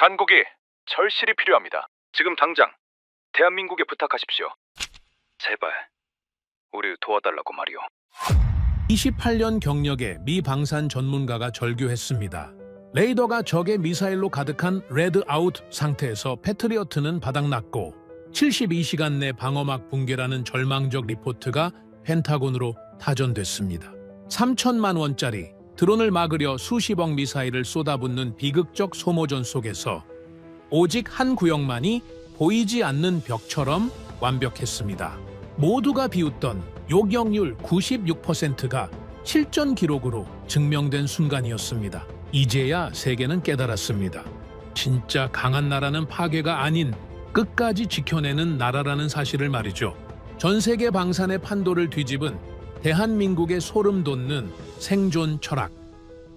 당국이 절실히 필요합니다. 지금 당장 대한민국에 부탁하십시오. 제발 우리 도와달라고 말이오. 28년 경력의 미 방산 전문가가 절규했습니다. 레이더가 적의 미사일로 가득한 레드아웃 상태에서 패트리어트는 바닥났고 72시간 내 방어막 붕괴라는 절망적 리포트가 펜타곤으로 타전됐습니다. 3천만 원짜리 드론을 막으려 수십억 미사일을 쏟아붓는 비극적 소모전 속에서 오직 한 구역만이 보이지 않는 벽처럼 완벽했습니다. 모두가 비웃던 요격률 96%가 실전 기록으로 증명된 순간이었습니다. 이제야 세계는 깨달았습니다. 진짜 강한 나라는 파괴가 아닌 끝까지 지켜내는 나라라는 사실을 말이죠. 전 세계 방산의 판도를 뒤집은 대한민국의 소름 돋는 생존 철학.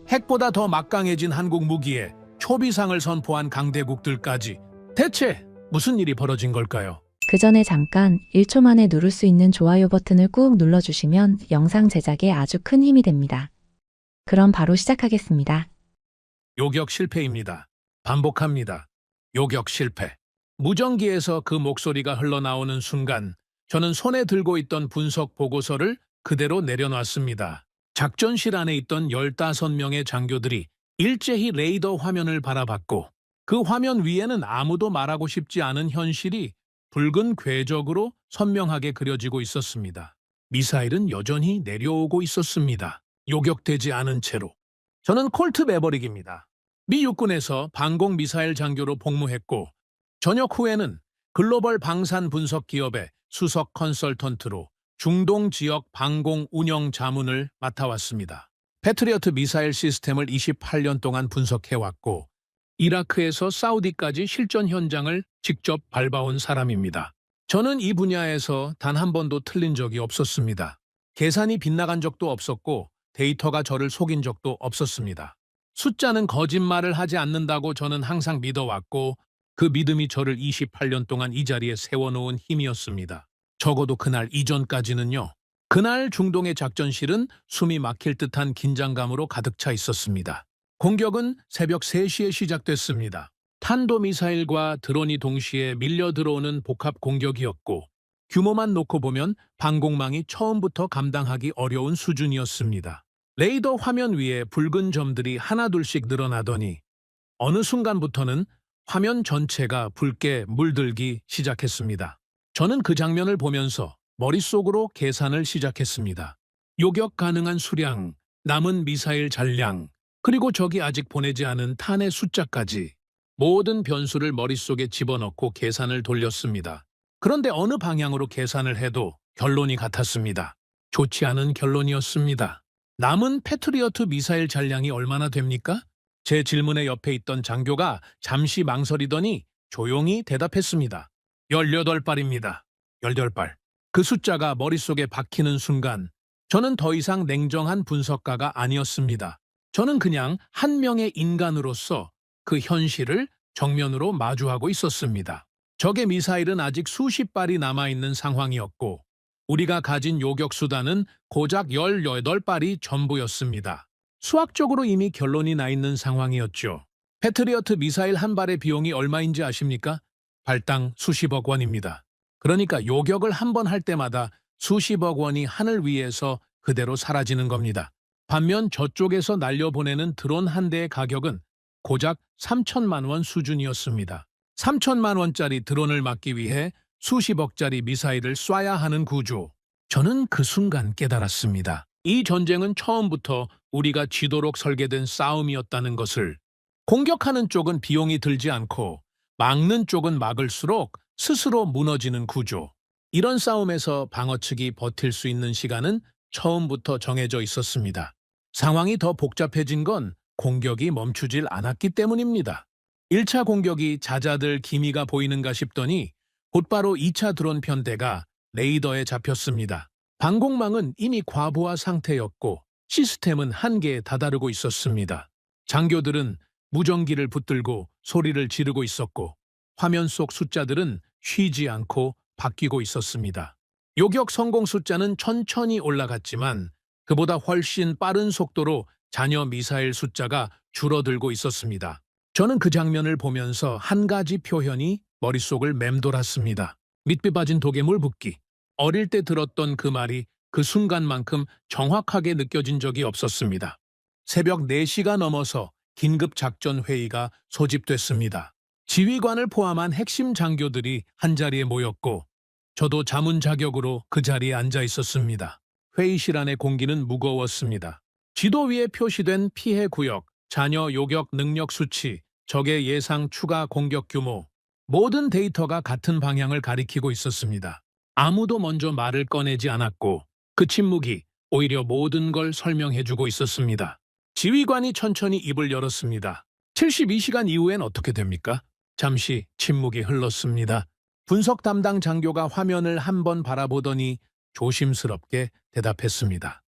핵보다 더 막강해진 한국 무기에 초비상을 선포한 강대국들까지 대체 무슨 일이 벌어진 걸까요? 그 전에 잠깐 1초 만에 누를 수 있는 좋아요 버튼을 꾹 눌러주시면 영상 제작에 아주 큰 힘이 됩니다. 그럼 바로 시작하겠습니다. 요격 실패입니다. 반복합니다. 요격 실패. 무전기에서 그 목소리가 흘러나오는 순간 저는 손에 들고 있던 분석 보고서를 그대로 내려놨습니다. 작전실 안에 있던 15명의 장교들이 일제히 레이더 화면을 바라봤고 그 화면 위에는 아무도 말하고 싶지 않은 현실이 붉은 궤적으로 선명하게 그려지고 있었습니다. 미사일은 여전히 내려오고 있었습니다. 요격되지 않은 채로. 저는 콜트 매버릭입니다. 미 육군에서 방공 미사일 장교로 복무했고 전역 후에는 글로벌 방산 분석 기업의 수석 컨설턴트로 중동 지역 방공 운영 자문을 맡아왔습니다. 패트리어트 미사일 시스템을 28년 동안 분석해왔고 이라크에서 사우디까지 실전 현장을 직접 밟아온 사람입니다. 저는 이 분야에서 단 한 번도 틀린 적이 없었습니다. 계산이 빗나간 적도 없었고 데이터가 저를 속인 적도 없었습니다. 숫자는 거짓말을 하지 않는다고 저는 항상 믿어왔고 그 믿음이 저를 28년 동안 이 자리에 세워놓은 힘이었습니다. 적어도 그날 이전까지는요. 그날 중동의 작전실은 숨이 막힐 듯한 긴장감으로 가득 차 있었습니다. 공격은 새벽 3시에 시작됐습니다. 탄도미사일과 드론이 동시에 밀려 들어오는 복합 공격이었고 규모만 놓고 보면 방공망이 처음부터 감당하기 어려운 수준이었습니다. 레이더 화면 위에 붉은 점들이 하나둘씩 늘어나더니 어느 순간부터는 화면 전체가 붉게 물들기 시작했습니다. 저는 그 장면을 보면서 머릿속으로 계산을 시작했습니다. 요격 가능한 수량, 남은 미사일 잔량, 그리고 적이 아직 보내지 않은 탄의 숫자까지 모든 변수를 머릿속에 집어넣고 계산을 돌렸습니다. 그런데 어느 방향으로 계산을 해도 결론이 같았습니다. 좋지 않은 결론이었습니다. 남은 패트리어트 미사일 잔량이 얼마나 됩니까? 제 질문에 옆에 있던 장교가 잠시 망설이더니 조용히 대답했습니다. 18발입니다. 18발. 그 숫자가 머릿속에 박히는 순간 저는 더 이상 냉정한 분석가가 아니었습니다. 저는 그냥 한 명의 인간으로서 그 현실을 정면으로 마주하고 있었습니다. 적의 미사일은 아직 수십 발이 남아있는 상황이었고 우리가 가진 요격 수단은 고작 18발이 전부였습니다. 수학적으로 이미 결론이 나 있는 상황이었죠. 패트리어트 미사일 한 발의 비용이 얼마인지 아십니까? 발당 수십억 원입니다. 그러니까 요격을 한 번 할 때마다 수십억 원이 하늘 위에서 그대로 사라지는 겁니다. 반면 저쪽에서 날려보내는 드론 한 대의 가격은 고작 3천만 원 수준이었습니다. 3천만 원짜리 드론을 막기 위해 수십억짜리 미사일을 쏴야 하는 구조. 저는 그 순간 깨달았습니다. 이 전쟁은 처음부터 우리가 지도록 설계된 싸움이었다는 것을. 공격하는 쪽은 비용이 들지 않고 막는 쪽은 막을수록 스스로 무너지는 구조. 이런 싸움에서 방어 측이 버틸 수 있는 시간은 처음부터 정해져 있었습니다. 상황이 더 복잡해진 건 공격이 멈추질 않았기 때문입니다. 1차 공격이 잦아들 기미가 보이는가 싶더니 곧바로 2차 드론 편대가 레이더에 잡혔습니다. 방공망은 이미 과부하 상태였고 시스템은 한계에 다다르고 있었습니다. 장교들은 무전기를 붙들고 소리를 지르고 있었고 화면 속 숫자들은 쉬지 않고 바뀌고 있었습니다. 요격 성공 숫자는 천천히 올라갔지만 그보다 훨씬 빠른 속도로 잔여 미사일 숫자가 줄어들고 있었습니다. 저는 그 장면을 보면서 한 가지 표현이 머릿속을 맴돌았습니다. 밑비 빠진 도개물 붓기. 어릴 때 들었던 그 말이 그 순간만큼 정확하게 느껴진 적이 없었습니다. 새벽 4시가 넘어서 긴급 작전 회의가 소집됐습니다. 지휘관을 포함한 핵심 장교들이 한자리에 모였고 저도 자문자격으로 그 자리에 앉아 있었습니다. 회의실 안의 공기는 무거웠습니다. 지도 위에 표시된 피해 구역, 자녀 요격 능력 수치, 적의 예상 추가 공격 규모, 모든 데이터가 같은 방향을 가리키고 있었습니다. 아무도 먼저 말을 꺼내지 않았고 그 침묵이 오히려 모든 걸 설명해주고 있었습니다. 지휘관이 천천히 입을 열었습니다. 72시간 이후엔 어떻게 됩니까? 잠시 침묵이 흘렀습니다. 분석 담당 장교가 화면을 한번 바라보더니 조심스럽게 대답했습니다.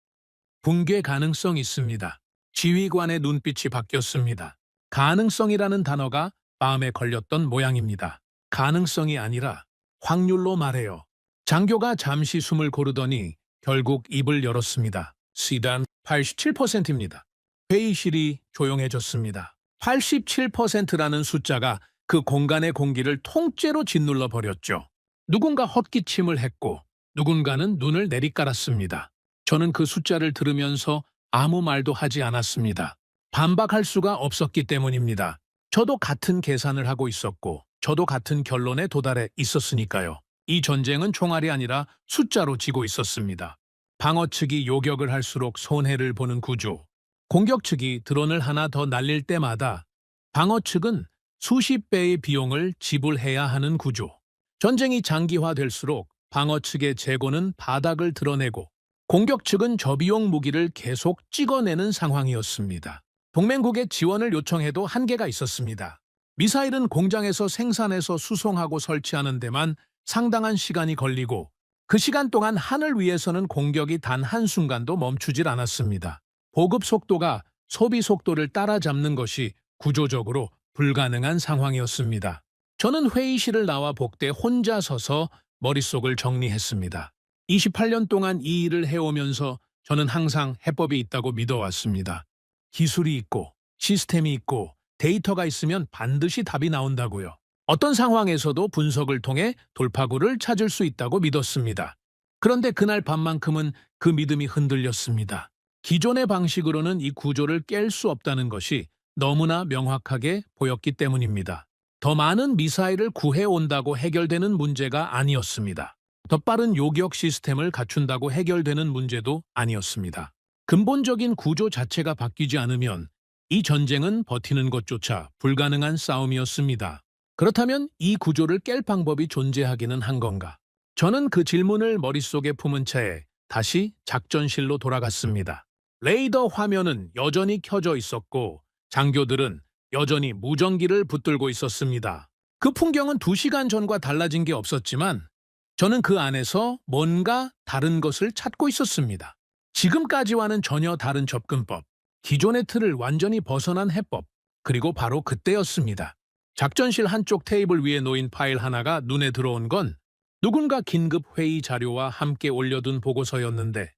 붕괴 가능성 있습니다. 지휘관의 눈빛이 바뀌었습니다. 가능성이라는 단어가 마음에 걸렸던 모양입니다. 가능성이 아니라 확률로 말해요. 장교가 잠시 숨을 고르더니 결국 입을 열었습니다. 시단 87%입니다. 회의실이 조용해졌습니다. 87%라는 숫자가 그 공간의 공기를 통째로 짓눌러 버렸죠. 누군가 헛기침을 했고 누군가는 눈을 내리깔았습니다. 저는 그 숫자를 들으면서 아무 말도 하지 않았습니다. 반박할 수가 없었기 때문입니다. 저도 같은 계산을 하고 있었고 저도 같은 결론에 도달해 있었으니까요. 이 전쟁은 총알이 아니라 숫자로 지고 있었습니다. 방어 측이 요격을 할수록 손해를 보는 구조. 공격 측이 드론을 하나 더 날릴 때마다 방어 측은 수십 배의 비용을 지불해야 하는 구조. 전쟁이 장기화될수록 방어 측의 재고는 바닥을 드러내고 공격 측은 저비용 무기를 계속 찍어내는 상황이었습니다. 동맹국의 지원을 요청해도 한계가 있었습니다. 미사일은 공장에서 생산해서 수송하고 설치하는 데만 상당한 시간이 걸리고 그 시간 동안 하늘 위에서는 공격이 단 한순간도 멈추질 않았습니다. 보급 속도가 소비 속도를 따라잡는 것이 구조적으로 불가능한 상황이었습니다. 저는 회의실을 나와 복대 혼자 서서 머릿속을 정리했습니다. 28년 동안 이 일을 해오면서 저는 항상 해법이 있다고 믿어왔습니다. 기술이 있고 시스템이 있고 데이터가 있으면 반드시 답이 나온다고요. 어떤 상황에서도 분석을 통해 돌파구를 찾을 수 있다고 믿었습니다. 그런데 그날 밤만큼은 그 믿음이 흔들렸습니다. 기존의 방식으로는 이 구조를 깰 수 없다는 것이 너무나 명확하게 보였기 때문입니다. 더 많은 미사일을 구해온다고 해결되는 문제가 아니었습니다. 더 빠른 요격 시스템을 갖춘다고 해결되는 문제도 아니었습니다. 근본적인 구조 자체가 바뀌지 않으면 이 전쟁은 버티는 것조차 불가능한 싸움이었습니다. 그렇다면 이 구조를 깰 방법이 존재하기는 한 건가? 저는 그 질문을 머릿속에 품은 채 다시 작전실로 돌아갔습니다. 레이더 화면은 여전히 켜져 있었고 장교들은 여전히 무전기를 붙들고 있었습니다. 그 풍경은 2시간 전과 달라진 게 없었지만 저는 그 안에서 뭔가 다른 것을 찾고 있었습니다. 지금까지와는 전혀 다른 접근법, 기존의 틀을 완전히 벗어난 해법, 그리고 바로 그때였습니다. 작전실 한쪽 테이블 위에 놓인 파일 하나가 눈에 들어온 건 누군가 긴급 회의 자료와 함께 올려둔 보고서였는데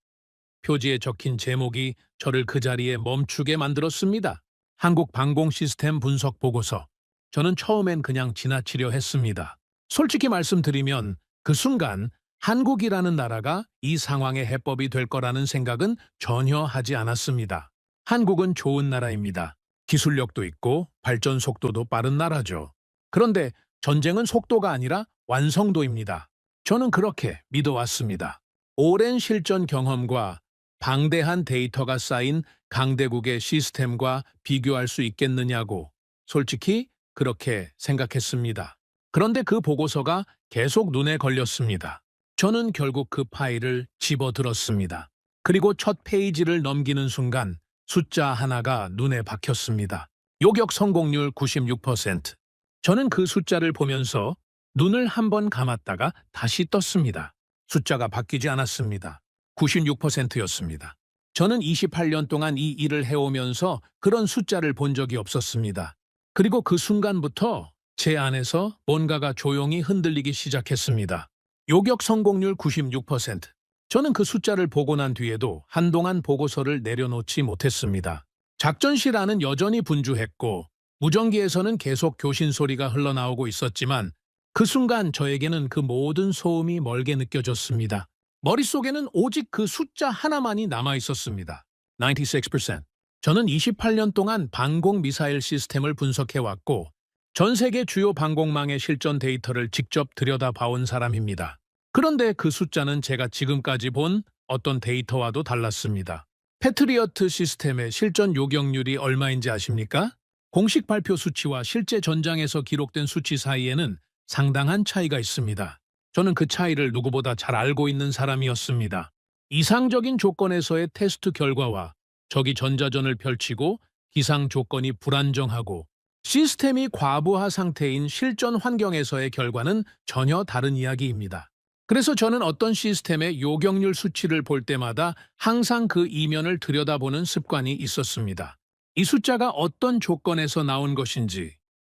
표지에 적힌 제목이 저를 그 자리에 멈추게 만들었습니다. 한국 방공 시스템 분석 보고서. 저는 처음엔 그냥 지나치려 했습니다. 솔직히 말씀드리면 그 순간 한국이라는 나라가 이 상황의 해법이 될 거라는 생각은 전혀 하지 않았습니다. 한국은 좋은 나라입니다. 기술력도 있고 발전 속도도 빠른 나라죠. 그런데 전쟁은 속도가 아니라 완성도입니다. 저는 그렇게 믿어왔습니다. 오랜 실전 경험과 방대한 데이터가 쌓인 강대국의 시스템과 비교할 수 있겠느냐고 솔직히 그렇게 생각했습니다. 그런데 그 보고서가 계속 눈에 걸렸습니다. 저는 결국 그 파일을 집어들었습니다. 그리고 첫 페이지를 넘기는 순간 숫자 하나가 눈에 박혔습니다. 요격 성공률 96%. 저는 그 숫자를 보면서 눈을 한번 감았다가 다시 떴습니다. 숫자가 바뀌지 않았습니다. 96%였습니다. 저는 28년 동안 이 일을 해오면서 그런 숫자를 본 적이 없었습니다. 그리고 그 순간부터 제 안에서 뭔가가 조용히 흔들리기 시작했습니다. 요격 성공률 96%. 저는 그 숫자를 보고 난 뒤에도 한동안 보고서를 내려놓지 못했습니다. 작전실 안은 여전히 분주했고 무전기에서는 계속 교신 소리가 흘러나오고 있었지만 그 순간 저에게는 그 모든 소음이 멀게 느껴졌습니다. 머릿속에는 오직 그 숫자 하나만이 남아 있었습니다. 96%. 저는 28년 동안 방공 미사일 시스템을 분석해왔고 전 세계 주요 방공망의 실전 데이터를 직접 들여다봐온 사람입니다. 그런데 그 숫자는 제가 지금까지 본 어떤 데이터와도 달랐습니다. 패트리어트 시스템의 실전 요격률이 얼마인지 아십니까? 공식 발표 수치와 실제 전장에서 기록된 수치 사이에는 상당한 차이가 있습니다. 저는 그 차이를 누구보다 잘 알고 있는 사람이었습니다. 이상적인 조건에서의 테스트 결과와 적이 전자전을 펼치고 기상 조건이 불안정하고 시스템이 과부하 상태인 실전 환경에서의 결과는 전혀 다른 이야기입니다. 그래서 저는 어떤 시스템의 요격률 수치를 볼 때마다 항상 그 이면을 들여다보는 습관이 있었습니다. 이 숫자가 어떤 조건에서 나온 것인지,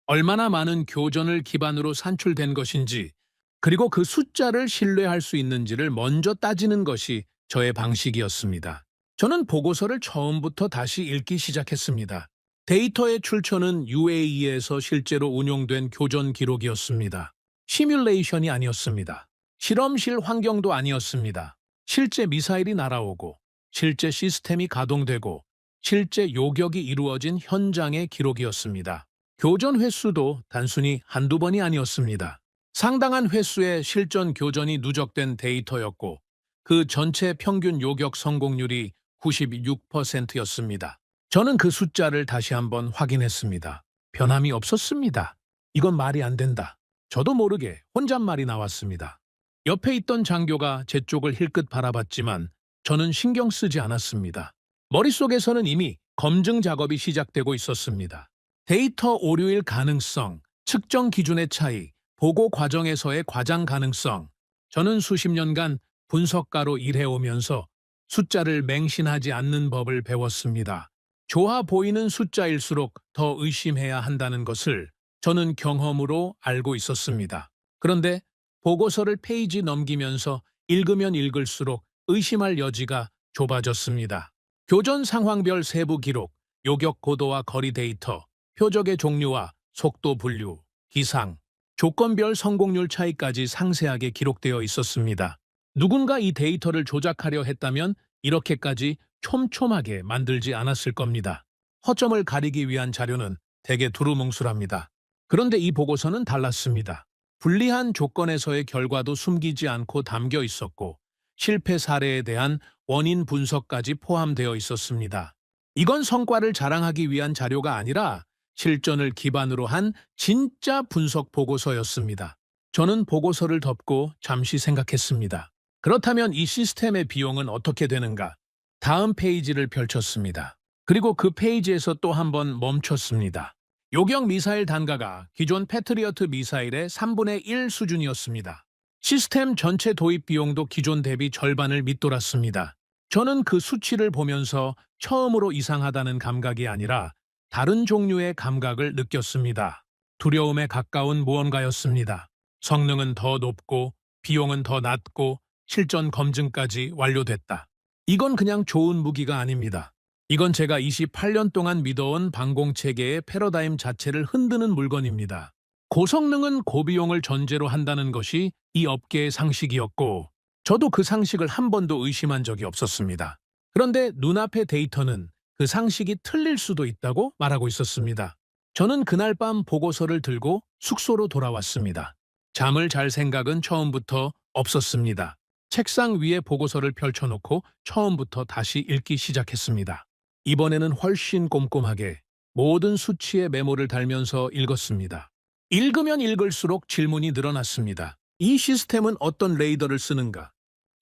얼마나 많은 교전을 기반으로 산출된 것인지, 그리고 그 숫자를 신뢰할 수 있는지를 먼저 따지는 것이 저의 방식이었습니다. 저는 보고서를 처음부터 다시 읽기 시작했습니다. 데이터의 출처는 UAE에서 실제로 운용된 교전 기록이었습니다. 시뮬레이션이 아니었습니다. 실험실 환경도 아니었습니다. 실제 미사일이 날아오고, 실제 시스템이 가동되고, 실제 요격이 이루어진 현장의 기록이었습니다. 교전 횟수도 단순히 한두 번이 아니었습니다. 상당한 횟수의 실전 교전이 누적된 데이터였고, 그 전체 평균 요격 성공률이 96%였습니다. 저는 그 숫자를 다시 한번 확인했습니다. 변함이 없었습니다. 이건 말이 안 된다. 저도 모르게 혼잣말이 나왔습니다. 옆에 있던 장교가 제 쪽을 힐끗 바라봤지만 저는 신경 쓰지 않았습니다. 머릿속에서는 이미 검증 작업이 시작되고 있었습니다. 데이터 오류일 가능성, 측정 기준의 차이, 보고 과정에서의 과장 가능성. 저는 수십 년간 분석가로 일해오면서 숫자를 맹신하지 않는 법을 배웠습니다. 좋아 보이는 숫자일수록 더 의심해야 한다는 것을 저는 경험으로 알고 있었습니다. 그런데 보고서를 페이지 넘기면서 읽으면 읽을수록 의심할 여지가 좁아졌습니다. 교전 상황별 세부 기록, 요격 고도와 거리 데이터, 표적의 종류와 속도 분류, 기상, 조건별 성공률 차이까지 상세하게 기록되어 있었습니다. 누군가 이 데이터를 조작하려 했다면 이렇게까지 촘촘하게 만들지 않았을 겁니다. 허점을 가리기 위한 자료는 대개 두루뭉술합니다. 그런데 이 보고서는 달랐습니다. 불리한 조건에서의 결과도 숨기지 않고 담겨 있었고 실패 사례에 대한 원인 분석까지 포함되어 있었습니다. 이건 성과를 자랑하기 위한 자료가 아니라 실전을 기반으로 한 진짜 분석 보고서였습니다. 저는 보고서를 덮고 잠시 생각했습니다. 그렇다면 이 시스템의 비용은 어떻게 되는가? 다음 페이지를 펼쳤습니다. 그리고 그 페이지에서 또 한 번 멈췄습니다. 요격 미사일 단가가 기존 패트리어트 미사일의 3분의 1 수준이었습니다. 시스템 전체 도입 비용도 기존 대비 절반을 밑돌았습니다. 저는 그 수치를 보면서 처음으로 이상하다는 감각이 아니라 다른 종류의 감각을 느꼈습니다. 두려움에 가까운 무언가였습니다. 성능은 더 높고 비용은 더 낮고 실전 검증까지 완료됐다. 이건 그냥 좋은 무기가 아닙니다. 이건 제가 28년 동안 믿어온 방공체계의 패러다임 자체를 흔드는 물건입니다. 고성능은 고비용을 전제로 한다는 것이 이 업계의 상식이었고 저도 그 상식을 한 번도 의심한 적이 없었습니다. 그런데 눈앞의 데이터는 그 상식이 틀릴 수도 있다고 말하고 있었습니다. 저는 그날 밤 보고서를 들고 숙소로 돌아왔습니다. 잠을 잘 생각은 처음부터 없었습니다. 책상 위에 보고서를 펼쳐놓고 처음부터 다시 읽기 시작했습니다. 이번에는 훨씬 꼼꼼하게 모든 수치의 메모를 달면서 읽었습니다. 읽으면 읽을수록 질문이 늘어났습니다. 이 시스템은 어떤 레이더를 쓰는가?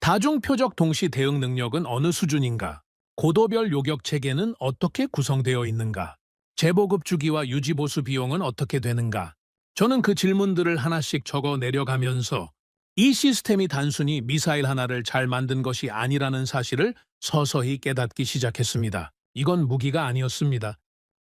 다중표적 동시 대응 능력은 어느 수준인가? 고도별 요격 체계는 어떻게 구성되어 있는가? 재보급 주기와 유지보수 비용은 어떻게 되는가? 저는 그 질문들을 하나씩 적어 내려가면서 이 시스템이 단순히 미사일 하나를 잘 만든 것이 아니라는 사실을 서서히 깨닫기 시작했습니다. 이건 무기가 아니었습니다.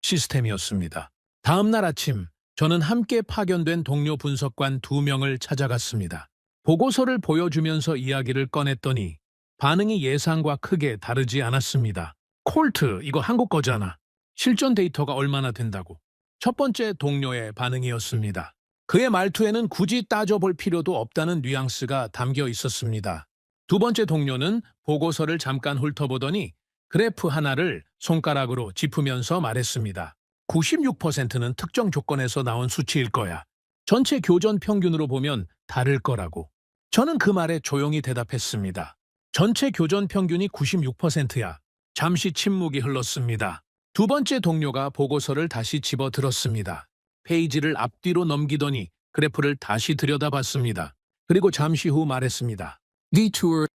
시스템이었습니다. 다음 날 아침, 저는 함께 파견된 동료 분석관 2명을 찾아갔습니다. 보고서를 보여주면서 이야기를 꺼냈더니 반응이 예상과 크게 다르지 않았습니다. 콜트, 이거 한국 거잖아. 실전 데이터가 얼마나 된다고. 첫 번째 동료의 반응이었습니다. 그의 말투에는 굳이 따져볼 필요도 없다는 뉘앙스가 담겨 있었습니다. 두 번째 동료는 보고서를 잠깐 훑어보더니 그래프 하나를 손가락으로 짚으면서 말했습니다. 96%는 특정 조건에서 나온 수치일 거야. 전체 교전 평균으로 보면 다를 거라고. 저는 그 말에 조용히 대답했습니다. 전체 교전 평균이 96%야. 잠시 침묵이 흘렀습니다. 두 번째 동료가 보고서를 다시 집어들었습니다. 페이지를 앞뒤로 넘기더니 그래프를 다시 들여다봤습니다. 그리고 잠시 후 말했습니다.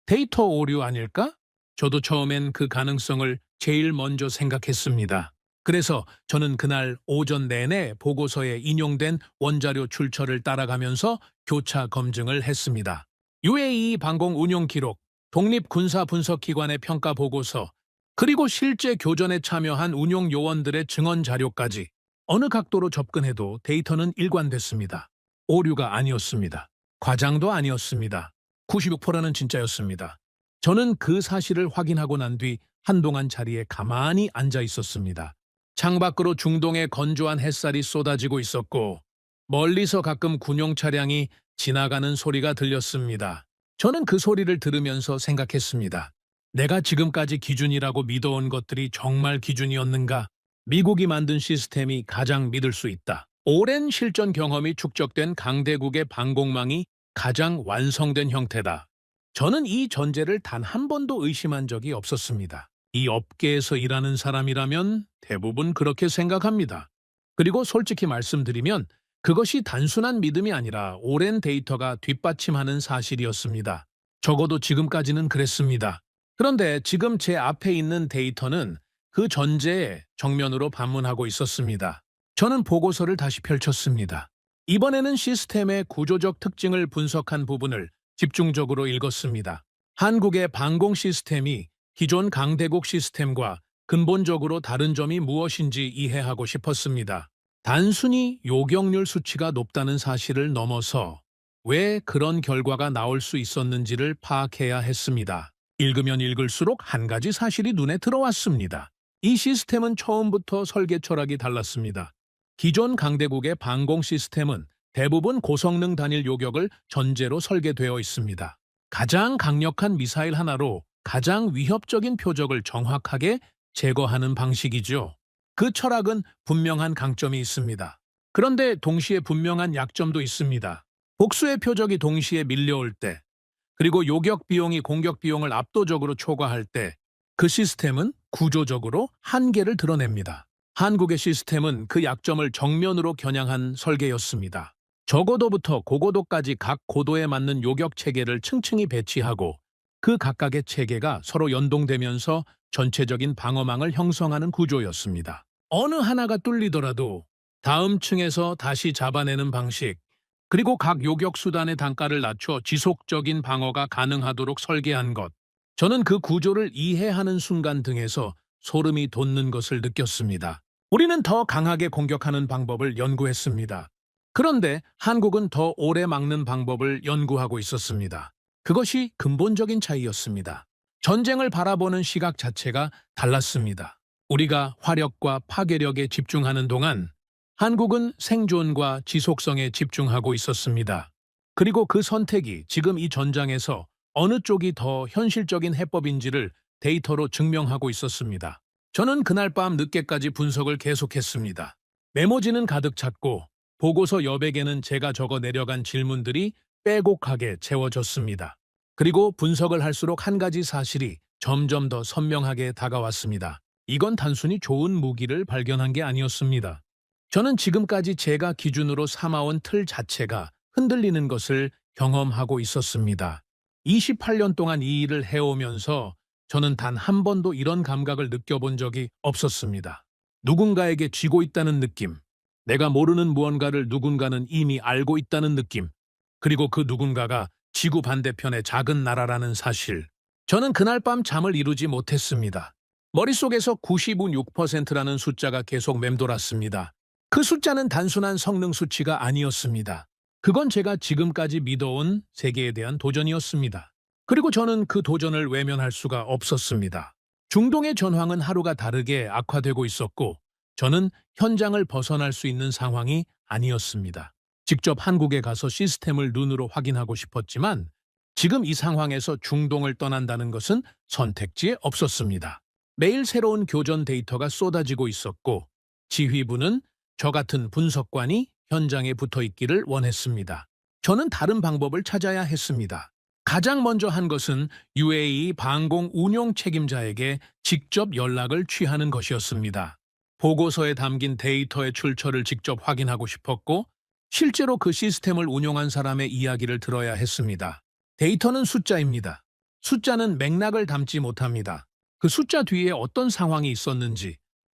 데이터 오류 아닐까? 저도 처음엔 그 가능성을 제일 먼저 생각했습니다. 그래서 저는 그날 오전 내내 보고서에 인용된 원자료 출처를 따라가면서 교차 검증을 했습니다. UAE 방공 운용 기록, 독립군사분석기관의 평가 보고서, 그리고 실제 교전에 참여한 운용 요원들의 증언 자료까지 어느 각도로 접근해도 데이터는 일관됐습니다. 오류가 아니었습니다. 과장도 아니었습니다. 96%는 진짜였습니다. 저는 그 사실을 확인하고 난 뒤 한동안 자리에 가만히 앉아 있었습니다. 창밖으로 중동의 건조한 햇살이 쏟아지고 있었고 멀리서 가끔 군용 차량이 지나가는 소리가 들렸습니다. 저는 그 소리를 들으면서 생각했습니다. 내가 지금까지 기준이라고 믿어온 것들이 정말 기준이었는가? 미국이 만든 시스템이 가장 믿을 수 있다. 오랜 실전 경험이 축적된 강대국의 방공망이 가장 완성된 형태다. 저는 이 전제를 단 한 번도 의심한 적이 없었습니다. 이 업계에서 일하는 사람이라면 대부분 그렇게 생각합니다. 그리고 솔직히 말씀드리면 그것이 단순한 믿음이 아니라 오랜 데이터가 뒷받침하는 사실이었습니다. 적어도 지금까지는 그랬습니다. 그런데 지금 제 앞에 있는 데이터는 그 전제에 정면으로 반문하고 있었습니다. 저는 보고서를 다시 펼쳤습니다. 이번에는 시스템의 구조적 특징을 분석한 부분을 집중적으로 읽었습니다. 한국의 방공 시스템이 기존 강대국 시스템과 근본적으로 다른 점이 무엇인지 이해하고 싶었습니다. 단순히 요격률 수치가 높다는 사실을 넘어서 왜 그런 결과가 나올 수 있었는지를 파악해야 했습니다. 읽으면 읽을수록 한 가지 사실이 눈에 들어왔습니다. 이 시스템은 처음부터 설계 철학이 달랐습니다. 기존 강대국의 방공 시스템은 대부분 고성능 단일 요격을 전제로 설계되어 있습니다. 가장 강력한 미사일 하나로 가장 위협적인 표적을 정확하게 제거하는 방식이죠. 그 철학은 분명한 강점이 있습니다. 그런데 동시에 분명한 약점도 있습니다. 복수의 표적이 동시에 밀려올 때, 그리고 요격 비용이 공격 비용을 압도적으로 초과할 때, 그 시스템은 구조적으로 한계를 드러냅니다. 한국의 시스템은 그 약점을 정면으로 겨냥한 설계였습니다. 저고도부터 고고도까지 각 고도에 맞는 요격 체계를 층층이 배치하고 그 각각의 체계가 서로 연동되면서 전체적인 방어망을 형성하는 구조였습니다. 어느 하나가 뚫리더라도 다음 층에서 다시 잡아내는 방식, 그리고 각 요격 수단의 단가를 낮춰 지속적인 방어가 가능하도록 설계한 것. 저는 그 구조를 이해하는 순간 등에서 소름이 돋는 것을 느꼈습니다. 우리는 더 강하게 공격하는 방법을 연구했습니다. 그런데 한국은 더 오래 막는 방법을 연구하고 있었습니다. 그것이 근본적인 차이였습니다. 전쟁을 바라보는 시각 자체가 달랐습니다. 우리가 화력과 파괴력에 집중하는 동안 한국은 생존과 지속성에 집중하고 있었습니다. 그리고 그 선택이 지금 이 전장에서 어느 쪽이 더 현실적인 해법인지를 데이터로 증명하고 있었습니다. 저는 그날 밤 늦게까지 분석을 계속했습니다. 메모지는 가득 찼고 보고서 여백에는 제가 적어 내려간 질문들이 빼곡하게 채워졌습니다. 그리고 분석을 할수록 한 가지 사실이 점점 더 선명하게 다가왔습니다. 이건 단순히 좋은 무기를 발견한 게 아니었습니다. 저는 지금까지 제가 기준으로 삼아온 틀 자체가 흔들리는 것을 경험하고 있었습니다. 28년 동안 이 일을 해오면서 저는 단 한 번도 이런 감각을 느껴본 적이 없었습니다. 누군가에게 쥐고 있다는 느낌, 내가 모르는 무언가를 누군가는 이미 알고 있다는 느낌, 그리고 그 누군가가 지구 반대편의 작은 나라라는 사실. 저는 그날 밤 잠을 이루지 못했습니다. 머릿속에서 96%라는 숫자가 계속 맴돌았습니다. 그 숫자는 단순한 성능 수치가 아니었습니다. 그건 제가 지금까지 믿어온 세계에 대한 도전이었습니다. 그리고 저는 그 도전을 외면할 수가 없었습니다. 중동의 전황은 하루가 다르게 악화되고 있었고 저는 현장을 벗어날 수 있는 상황이 아니었습니다. 직접 한국에 가서 시스템을 눈으로 확인하고 싶었지만 지금 이 상황에서 중동을 떠난다는 것은 선택지에 없었습니다. 매일 새로운 교전 데이터가 쏟아지고 있었고 지휘부는 저 같은 분석관이 현장에 붙어 있기를 원했습니다. 저는 다른 방법을 찾아야 했습니다. 가장 먼저 한 것은 UAE 방공 운용 책임자에게 직접 연락을 취하는 것이었습니다. 보고서에 담긴 데이터의 출처를 직접 확인하고 싶었고 실제로 그 시스템을 운용한 사람의 이야기를 들어야 했습니다. 데이터는 숫자입니다. 숫자는 맥락을 담지 못합니다. 그 숫자 뒤에 어떤 상황이 있었는지,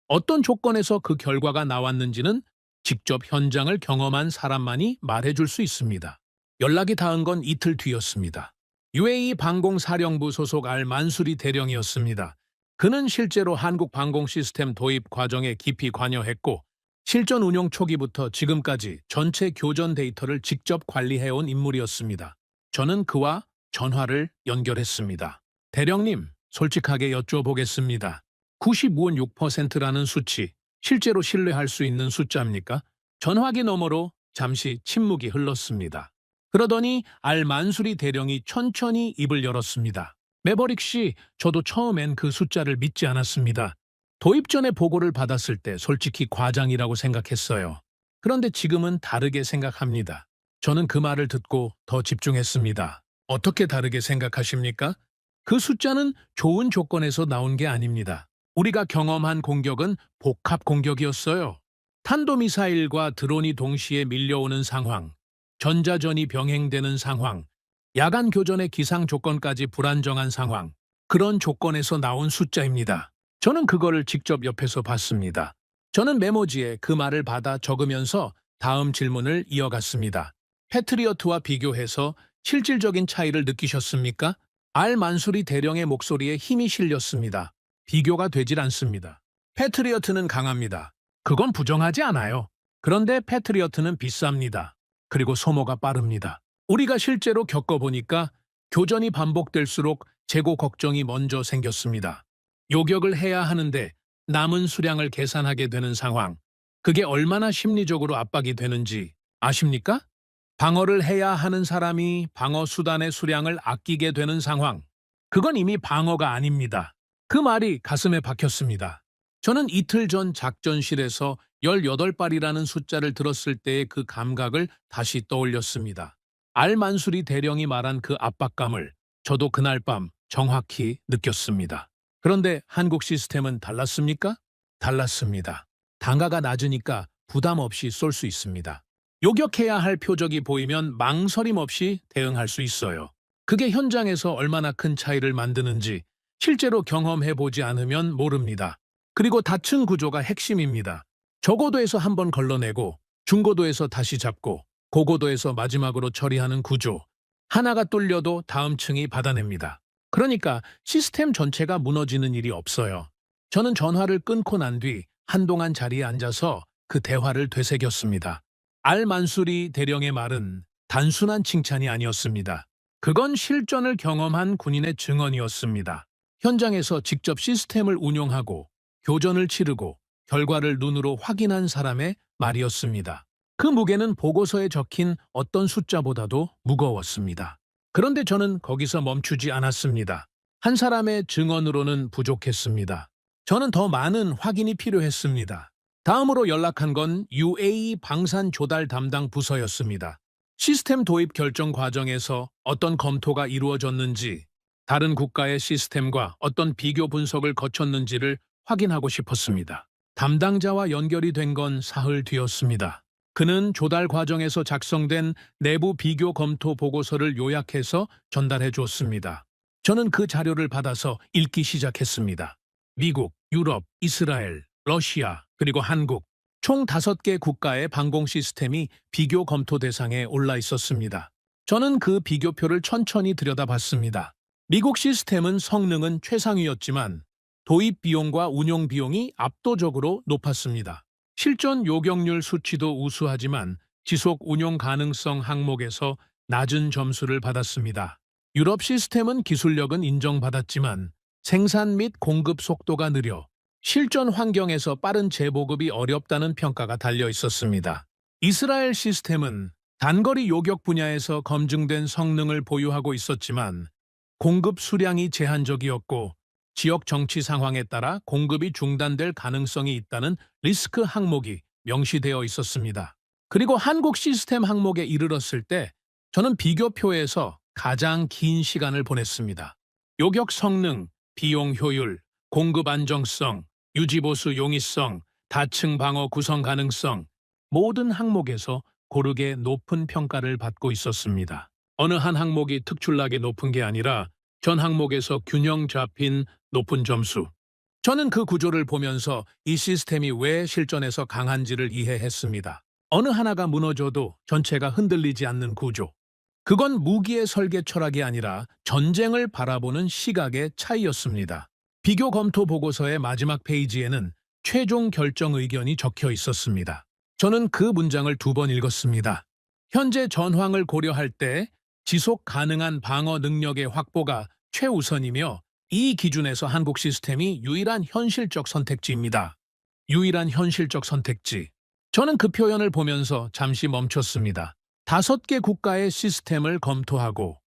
어떤 조건에서 그 결과가 나왔는지는 직접 현장을 경험한 사람만이 말해줄 수 있습니다. 연락이 닿은 건 이틀 뒤였습니다. UAE 방공사령부 소속 알만수리 대령이었습니다. 그는 실제로 한국 방공 시스템 도입 과정에 깊이 관여했고 실전 운용 초기부터 지금까지 전체 교전 데이터를 직접 관리해온 인물이었습니다. 저는 그와 전화를 연결했습니다. 대령님, 솔직하게 여쭤보겠습니다. 95원 6%라는 수치, 실제로 신뢰할 수 있는 숫자입니까? 전화기 너머로 잠시 침묵이 흘렀습니다. 그러더니 알만수리 대령이 천천히 입을 열었습니다. 매버릭 씨, 저도 처음엔 그 숫자를 믿지 않았습니다. 도입 전에 보고를 받았을 때 솔직히 과장이라고 생각했어요. 그런데 지금은 다르게 생각합니다. 저는 그 말을 듣고 더 집중했습니다. 어떻게 다르게 생각하십니까? 그 숫자는 좋은 조건에서 나온 게 아닙니다. 우리가 경험한 공격은 복합 공격이었어요. 탄도미사일과 드론이 동시에 밀려오는 상황, 전자전이 병행되는 상황, 야간 교전의 기상 조건까지 불안정한 상황, 그런 조건에서 나온 숫자입니다. 저는 그거를 직접 옆에서 봤습니다. 저는 메모지에 그 말을 받아 적으면서 다음 질문을 이어갔습니다. 패트리어트와 비교해서 실질적인 차이를 느끼셨습니까? 알만수리 대령의 목소리에 힘이 실렸습니다. 비교가 되질 않습니다. 패트리어트는 강합니다. 그건 부정하지 않아요. 그런데 패트리어트는 비쌉니다. 그리고 소모가 빠릅니다. 우리가 실제로 겪어보니까 교전이 반복될수록 재고 걱정이 먼저 생겼습니다. 요격을 해야 하는데 남은 수량을 계산하게 되는 상황. 그게 얼마나 심리적으로 압박이 되는지 아십니까? 방어를 해야 하는 사람이 방어 수단의 수량을 아끼게 되는 상황. 그건 이미 방어가 아닙니다. 그 말이 가슴에 박혔습니다. 저는 이틀 전 작전실에서 18발이라는 숫자를 들었을 때의 그 감각을 다시 떠올렸습니다. 알만수리 대령이 말한 그 압박감을 저도 그날 밤 정확히 느꼈습니다. 그런데 한국 시스템은 달랐습니까? 달랐습니다. 단가가 낮으니까 부담 없이 쏠 수 있습니다. 요격해야 할 표적이 보이면 망설임 없이 대응할 수 있어요. 그게 현장에서 얼마나 큰 차이를 만드는지 실제로 경험해보지 않으면 모릅니다. 그리고 다층 구조가 핵심입니다. 저고도에서 한번 걸러내고 중고도에서 다시 잡고 고고도에서 마지막으로 처리하는 구조. 하나가 뚫려도 다음 층이 받아냅니다. 그러니까 시스템 전체가 무너지는 일이 없어요. 저는 전화를 끊고 난 뒤 한동안 자리에 앉아서 그 대화를 되새겼습니다. 알만수리 대령의 말은 단순한 칭찬이 아니었습니다. 그건 실전을 경험한 군인의 증언이었습니다. 현장에서 직접 시스템을 운용하고 교전을 치르고 결과를 눈으로 확인한 사람의 말이었습니다. 그 무게는 보고서에 적힌 어떤 숫자보다도 무거웠습니다. 그런데 저는 거기서 멈추지 않았습니다. 한 사람의 증언으로는 부족했습니다. 저는 더 많은 확인이 필요했습니다. 다음으로 연락한 건 UAE 방산 조달 담당 부서였습니다. 시스템 도입 결정 과정에서 어떤 검토가 이루어졌는지, 다른 국가의 시스템과 어떤 비교 분석을 거쳤는지를 확인하고 싶었습니다. 담당자와 연결이 된 건 사흘 뒤였습니다. 그는 조달 과정에서 작성된 내부 비교 검토 보고서를 요약해서 전달해 주었습니다. 저는 그 자료를 받아서 읽기 시작했습니다. 미국, 유럽, 이스라엘, 러시아, 그리고 한국, 총 5개 국가의 방공 시스템이 비교 검토 대상에 올라 있었습니다. 저는 그 비교표를 천천히 들여다봤습니다. 미국 시스템은 성능은 최상위였지만 도입 비용과 운용 비용이 압도적으로 높았습니다. 실전 요격률 수치도 우수하지만 지속 운용 가능성 항목에서 낮은 점수를 받았습니다. 유럽 시스템은 기술력은 인정받았지만 생산 및 공급 속도가 느려 실전 환경에서 빠른 재보급이 어렵다는 평가가 달려 있었습니다. 이스라엘 시스템은 단거리 요격 분야에서 검증된 성능을 보유하고 있었지만 공급 수량이 제한적이었고 지역 정치 상황에 따라 공급이 중단될 가능성이 있다는 리스크 항목이 명시되어 있었습니다. 그리고 한국 시스템 항목에 이르렀을 때 저는 비교표에서 가장 긴 시간을 보냈습니다. 요격 성능, 비용 효율, 공급 안정성, 유지보수 용이성, 다층 방어 구성 가능성, 모든 항목에서 고르게 높은 평가를 받고 있었습니다. 어느 한 항목이 특출나게 높은 게 아니라 전 항목에서 균형 잡힌 높은 점수. 저는 그 구조를 보면서 이 시스템이 왜 실전에서 강한지를 이해했습니다. 어느 하나가 무너져도 전체가 흔들리지 않는 구조. 그건 무기의 설계 철학이 아니라 전쟁을 바라보는 시각의 차이였습니다. 비교 검토 보고서의 마지막 페이지에는 최종 결정 의견이 적혀 있었습니다. 저는 그 문장을 2번 읽었습니다. 현재 전황을 고려할 때 지속 가능한 방어 능력의 확보가 최우선이며 이 기준에서 한국 시스템이 유일한 현실적 선택지입니다. 유일한 현실적 선택지. 저는 그 표현을 보면서 잠시 멈췄습니다. 5개 국가의 시스템을 검토하고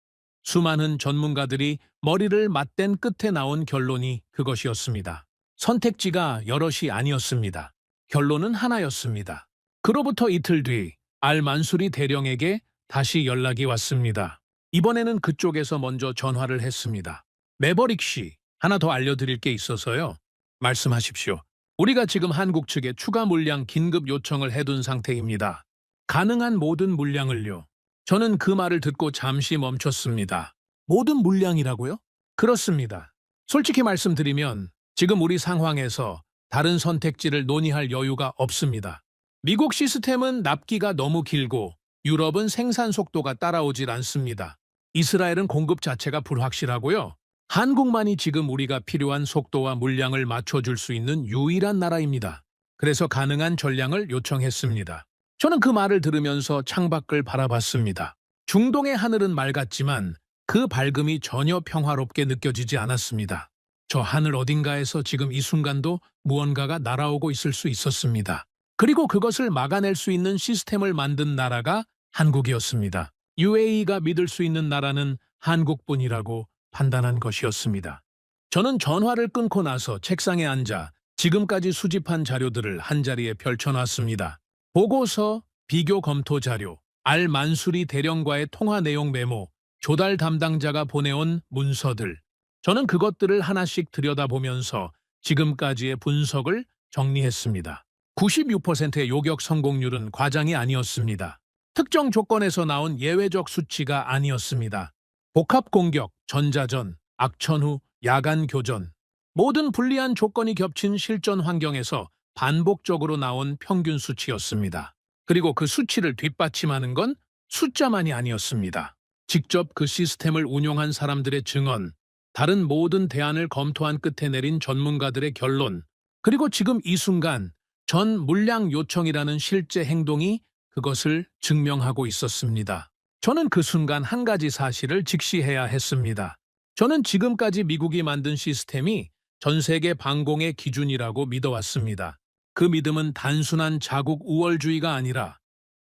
수많은 전문가들이 머리를 맞댄 끝에 나온 결론이 그것이었습니다. 선택지가 여럿이 아니었습니다. 결론은 하나였습니다. 그로부터 이틀 뒤 알만수리 대령에게 다시 연락이 왔습니다. 이번에는 그쪽에서 먼저 전화를 했습니다. 매버릭 씨, 하나 더 알려드릴 게 있어서요. 말씀하십시오. 우리가 지금 한국 측에 추가 물량 긴급 요청을 해둔 상태입니다. 가능한 모든 물량을요. 저는 그 말을 듣고 잠시 멈췄습니다. 모든 물량이라고요? 그렇습니다. 솔직히 말씀드리면 지금 우리 상황에서 다른 선택지를 논의할 여유가 없습니다. 미국 시스템은 납기가 너무 길고 유럽은 생산 속도가 따라오질 않습니다. 이스라엘은 공급 자체가 불확실하고요. 한국만이 지금 우리가 필요한 속도와 물량을 맞춰줄 수 있는 유일한 나라입니다. 그래서 가능한 전량을 요청했습니다. 저는 그 말을 들으면서 창밖을 바라봤습니다. 중동의 하늘은 맑았지만 그 밝음이 전혀 평화롭게 느껴지지 않았습니다. 저 하늘 어딘가에서 지금 이 순간도 무언가가 날아오고 있을 수 있었습니다. 그리고 그것을 막아낼 수 있는 시스템을 만든 나라가 한국이었습니다. UAE가 믿을 수 있는 나라는 한국뿐이라고 판단한 것이었습니다. 저는 전화를 끊고 나서 책상에 앉아 지금까지 수집한 자료들을 한자리에 펼쳐놨습니다. 보고서, 비교 검토 자료, 알만수리 대령과의 통화 내용 메모, 조달 담당자가 보내온 문서들. 저는 그것들을 하나씩 들여다보면서 지금까지의 분석을 정리했습니다. 96%의 요격 성공률은 과장이 아니었습니다. 특정 조건에서 나온 예외적 수치가 아니었습니다. 복합 공격, 전자전, 악천 후, 야간 교전. 모든 불리한 조건이 겹친 실전 환경에서 반복적으로 나온 평균 수치였습니다. 그리고 그 수치를 뒷받침하는 건 숫자만이 아니었습니다. 직접 그 시스템을 운용한 사람들의 증언, 다른 모든 대안을 검토한 끝에 내린 전문가들의 결론, 그리고 지금 이 순간 전 물량 요청이라는 실제 행동이 그것을 증명하고 있었습니다. 저는 그 순간 한 가지 사실을 직시해야 했습니다. 저는 지금까지 미국이 만든 시스템이 전 세계 방공의 기준이라고 믿어왔습니다. 그 믿음은 단순한 자국 우월주의가 아니라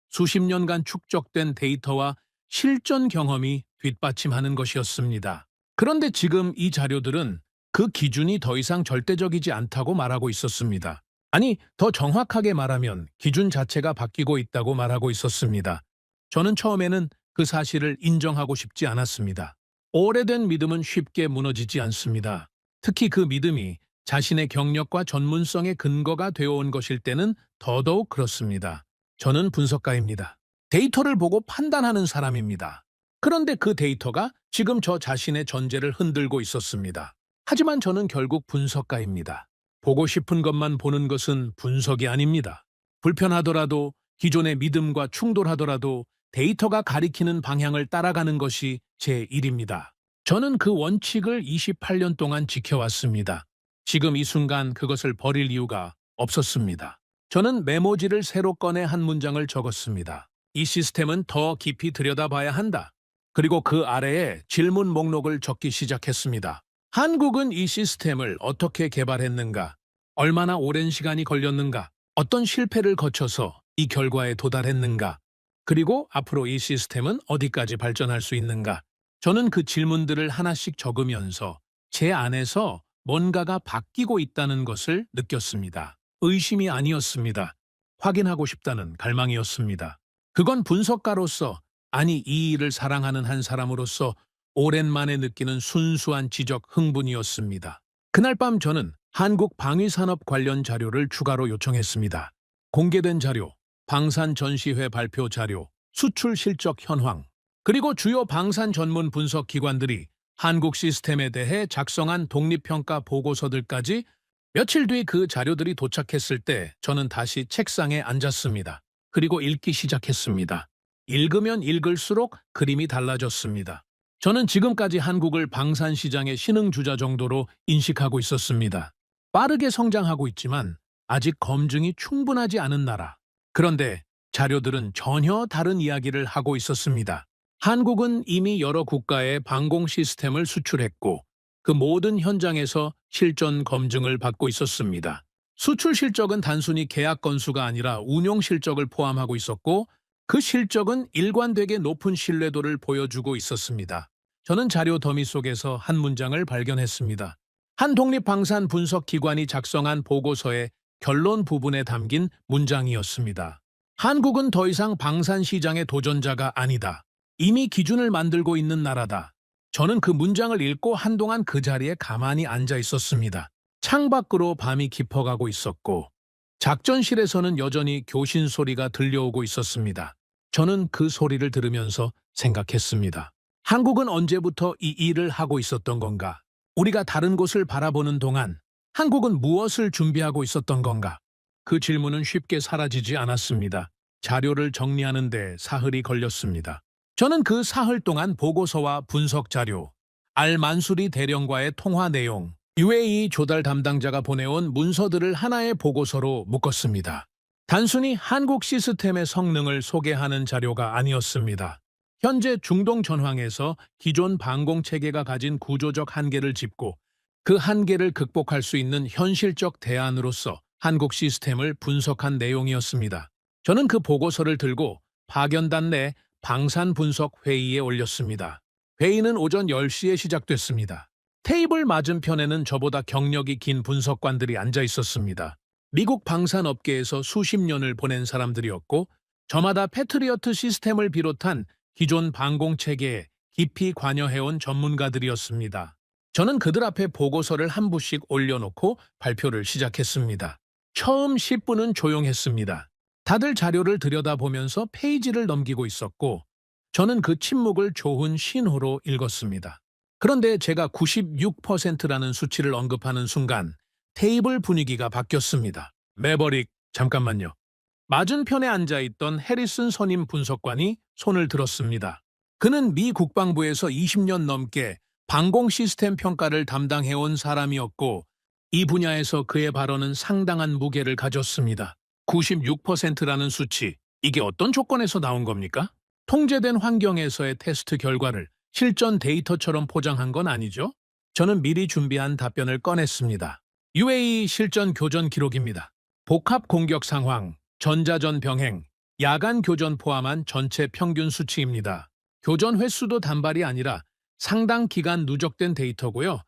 수십 년간 축적된 데이터와 실전 경험이 뒷받침하는 것이었습니다. 그런데 지금 이 자료들은 그 기준이 더 이상 절대적이지 않다고 말하고 있었습니다. 아니, 더 정확하게 말하면 기준 자체가 바뀌고 있다고 말하고 있었습니다. 저는 처음에는 그 사실을 인정하고 싶지 않았습니다. 오래된 믿음은 쉽게 무너지지 않습니다. 특히 그 믿음이 자신의 경력과 전문성의 근거가 되어온 것일 때는 더더욱 그렇습니다. 저는 분석가입니다. 데이터를 보고 판단하는 사람입니다. 그런데 그 데이터가 지금 저 자신의 전제를 흔들고 있었습니다. 하지만 저는 결국 분석가입니다. 보고 싶은 것만 보는 것은 분석이 아닙니다. 불편하더라도 기존의 믿음과 충돌하더라도 데이터가 가리키는 방향을 따라가는 것이 제 일입니다. 저는 그 원칙을 28년 동안 지켜왔습니다. 지금 이 순간 그것을 버릴 이유가 없었습니다. 저는 메모지를 새로 꺼내 한 문장을 적었습니다. 이 시스템은 더 깊이 들여다봐야 한다. 그리고 그 아래에 질문 목록을 적기 시작했습니다. 한국은 이 시스템을 어떻게 개발했는가? 얼마나 오랜 시간이 걸렸는가? 어떤 실패를 거쳐서 이 결과에 도달했는가? 그리고 앞으로 이 시스템은 어디까지 발전할 수 있는가? 저는 그 질문들을 하나씩 적으면서 제 안에서 뭔가가 바뀌고 있다는 것을 느꼈습니다. 의심이 아니었습니다. 확인하고 싶다는 갈망이었습니다. 그건 분석가로서, 아니 이 일을 사랑하는 한 사람으로서 오랜만에 느끼는 순수한 지적 흥분이었습니다. 그날 밤 저는 한국 방위산업 관련 자료를 추가로 요청했습니다. 공개된 자료, 방산 전시회 발표 자료, 수출 실적 현황, 그리고 주요 방산 전문 분석 기관들이 한국 시스템에 대해 작성한 독립평가 보고서들까지. 며칠 뒤 그 자료들이 도착했을 때 저는 다시 책상에 앉았습니다. 그리고 읽기 시작했습니다. 읽으면 읽을수록 그림이 달라졌습니다. 저는 지금까지 한국을 방산 시장의 신흥주자 정도로 인식하고 있었습니다. 빠르게 성장하고 있지만 아직 검증이 충분하지 않은 나라. 그런데 자료들은 전혀 다른 이야기를 하고 있었습니다. 한국은 이미 여러 국가에 방공 시스템을 수출했고 그 모든 현장에서 실전 검증을 받고 있었습니다. 수출 실적은 단순히 계약 건수가 아니라 운용 실적을 포함하고 있었고 그 실적은 일관되게 높은 신뢰도를 보여주고 있었습니다. 저는 자료 더미 속에서 한 문장을 발견했습니다. 한 독립방산 분석 기관이 작성한 보고서의 결론 부분에 담긴 문장이었습니다. 한국은 더 이상 방산 시장의 도전자가 아니다. 이미 기준을 만들고 있는 나라다. 저는 그 문장을 읽고 한동안 그 자리에 가만히 앉아 있었습니다. 창밖으로 밤이 깊어가고 있었고 작전실에서는 여전히 교신 소리가 들려오고 있었습니다. 저는 그 소리를 들으면서 생각했습니다. 한국은 언제부터 이 일을 하고 있었던 건가? 우리가 다른 곳을 바라보는 동안 한국은 무엇을 준비하고 있었던 건가? 그 질문은 쉽게 사라지지 않았습니다. 자료를 정리하는 데 사흘이 걸렸습니다. 저는 그 사흘 동안 보고서와 분석 자료, 알만수리 대령과의 통화 내용, UAE 조달 담당자가 보내온 문서들을 하나의 보고서로 묶었습니다. 단순히 한국 시스템의 성능을 소개하는 자료가 아니었습니다. 현재 중동 전황에서 기존 방공 체계가 가진 구조적 한계를 짚고 그 한계를 극복할 수 있는 현실적 대안으로서 한국 시스템을 분석한 내용이었습니다. 저는 그 보고서를 들고 파견단 내 방산 분석 회의에 올렸습니다. 회의는 오전 10시에 시작됐습니다. 테이블 맞은편에는 저보다 경력이 긴 분석관들이 앉아 있었습니다. 미국 방산업계에서 수십 년을 보낸 사람들이었고 저마다 패트리어트 시스템을 비롯한 기존 방공체계에 깊이 관여해온 전문가들이었습니다. 저는 그들 앞에 보고서를 한 부씩 올려놓고 발표를 시작했습니다. 처음 10분은 조용했습니다. 다들 자료를 들여다보면서 페이지를 넘기고 있었고 저는 그 침묵을 좋은 신호로 읽었습니다. 그런데 제가 96%라는 수치를 언급하는 순간 테이블 분위기가 바뀌었습니다. 매버릭, 잠깐만요. 맞은편에 앉아있던 해리슨 선임 분석관이 손을 들었습니다. 그는 미 국방부에서 20년 넘게 방공 시스템 평가를 담당해온 사람이었고 이 분야에서 그의 발언은 상당한 무게를 가졌습니다. 96%라는 수치, 이게 어떤 조건에서 나온 겁니까? 통제된 환경에서의 테스트 결과를 실전 데이터처럼 포장한 건 아니죠? 저는 미리 준비한 답변을 꺼냈습니다. UAE 실전 교전 기록입니다. 복합 공격 상황, 전자전 병행, 야간 교전 포함한 전체 평균 수치입니다. 교전 횟수도 단발이 아니라 상당 기간 누적된 데이터고요.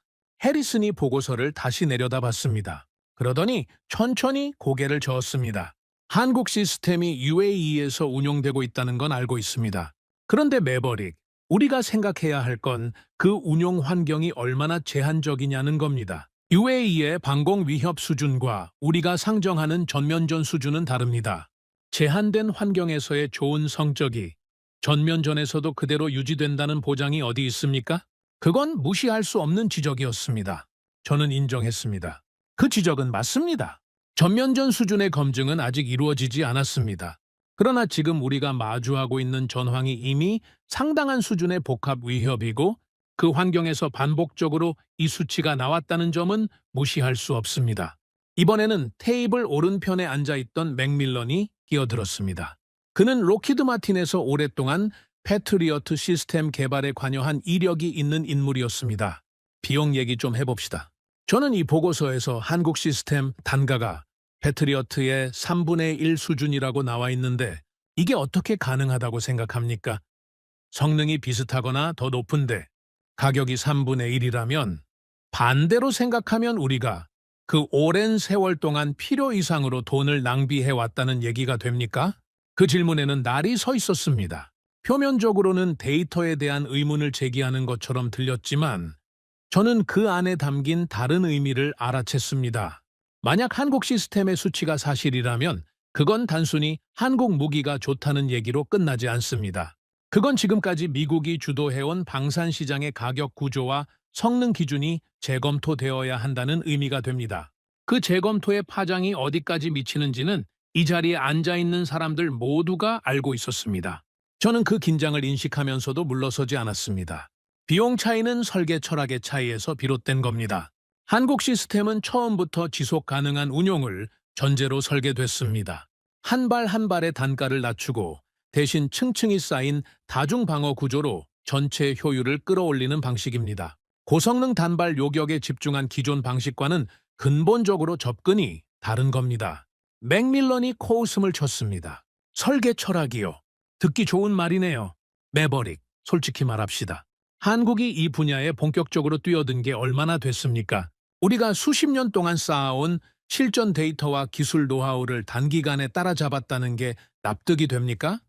해리슨이 보고서를 다시 내려다봤습니다. 그러더니 천천히 고개를 저었습니다. 한국 시스템이 UAE에서 운용되고 있다는 건 알고 있습니다. 그런데 매버릭, 우리가 생각해야 할 건 그 운용 환경이 얼마나 제한적이냐는 겁니다. UAE의 방공 위협 수준과 우리가 상정하는 전면전 수준은 다릅니다. 제한된 환경에서의 좋은 성적이 전면전에서도 그대로 유지된다는 보장이 어디 있습니까? 그건 무시할 수 없는 지적이었습니다. 저는 인정했습니다. 그 지적은 맞습니다. 전면전 수준의 검증은 아직 이루어지지 않았습니다. 그러나 지금 우리가 마주하고 있는 전황이 이미 상당한 수준의 복합 위협이고 그 환경에서 반복적으로 이 수치가 나왔다는 점은 무시할 수 없습니다. 이번에는 테이블 오른편에 앉아있던 맥밀런이 끼어들었습니다. 그는 록히드 마틴에서 오랫동안 패트리어트 시스템 개발에 관여한 이력이 있는 인물이었습니다. 비용 얘기 좀 해봅시다. 저는 이 보고서에서 한국 시스템 단가가 패트리어트의 3분의 1 수준이라고 나와 있는데 이게 어떻게 가능하다고 생각합니까? 성능이 비슷하거나 더 높은데 가격이 3분의 1이라면 반대로 생각하면 우리가 그 오랜 세월 동안 필요 이상으로 돈을 낭비해 왔다는 얘기가 됩니까? 그 질문에는 날이 서 있었습니다. 표면적으로는 데이터에 대한 의문을 제기하는 것처럼 들렸지만 저는 그 안에 담긴 다른 의미를 알아챘습니다. 만약 한국 시스템의 수치가 사실이라면 그건 단순히 한국 무기가 좋다는 얘기로 끝나지 않습니다. 그건 지금까지 미국이 주도해온 방산 시장의 가격 구조와 성능 기준이 재검토되어야 한다는 의미가 됩니다. 그 재검토의 파장이 어디까지 미치는지는 이 자리에 앉아 있는 사람들 모두가 알고 있었습니다. 저는 그 긴장을 인식하면서도 물러서지 않았습니다. 비용 차이는 설계 철학의 차이에서 비롯된 겁니다. 한국 시스템은 처음부터 지속 가능한 운용을 전제로 설계됐습니다. 한 발 한 발의 단가를 낮추고 대신 층층이 쌓인 다중방어 구조로 전체 효율을 끌어올리는 방식입니다. 고성능 단발 요격에 집중한 기존 방식과는 근본적으로 접근이 다른 겁니다. 맥밀런이 코웃음을 쳤습니다. 설계 철학이요. 듣기 좋은 말이네요. 매버릭, 솔직히 말합시다. 한국이 이 분야에 본격적으로 뛰어든 게 얼마나 됐습니까? 우리가 수십 년 동안 쌓아온 실전 데이터와 기술 노하우를 단기간에 따라잡았다는 게 납득이 됩니까?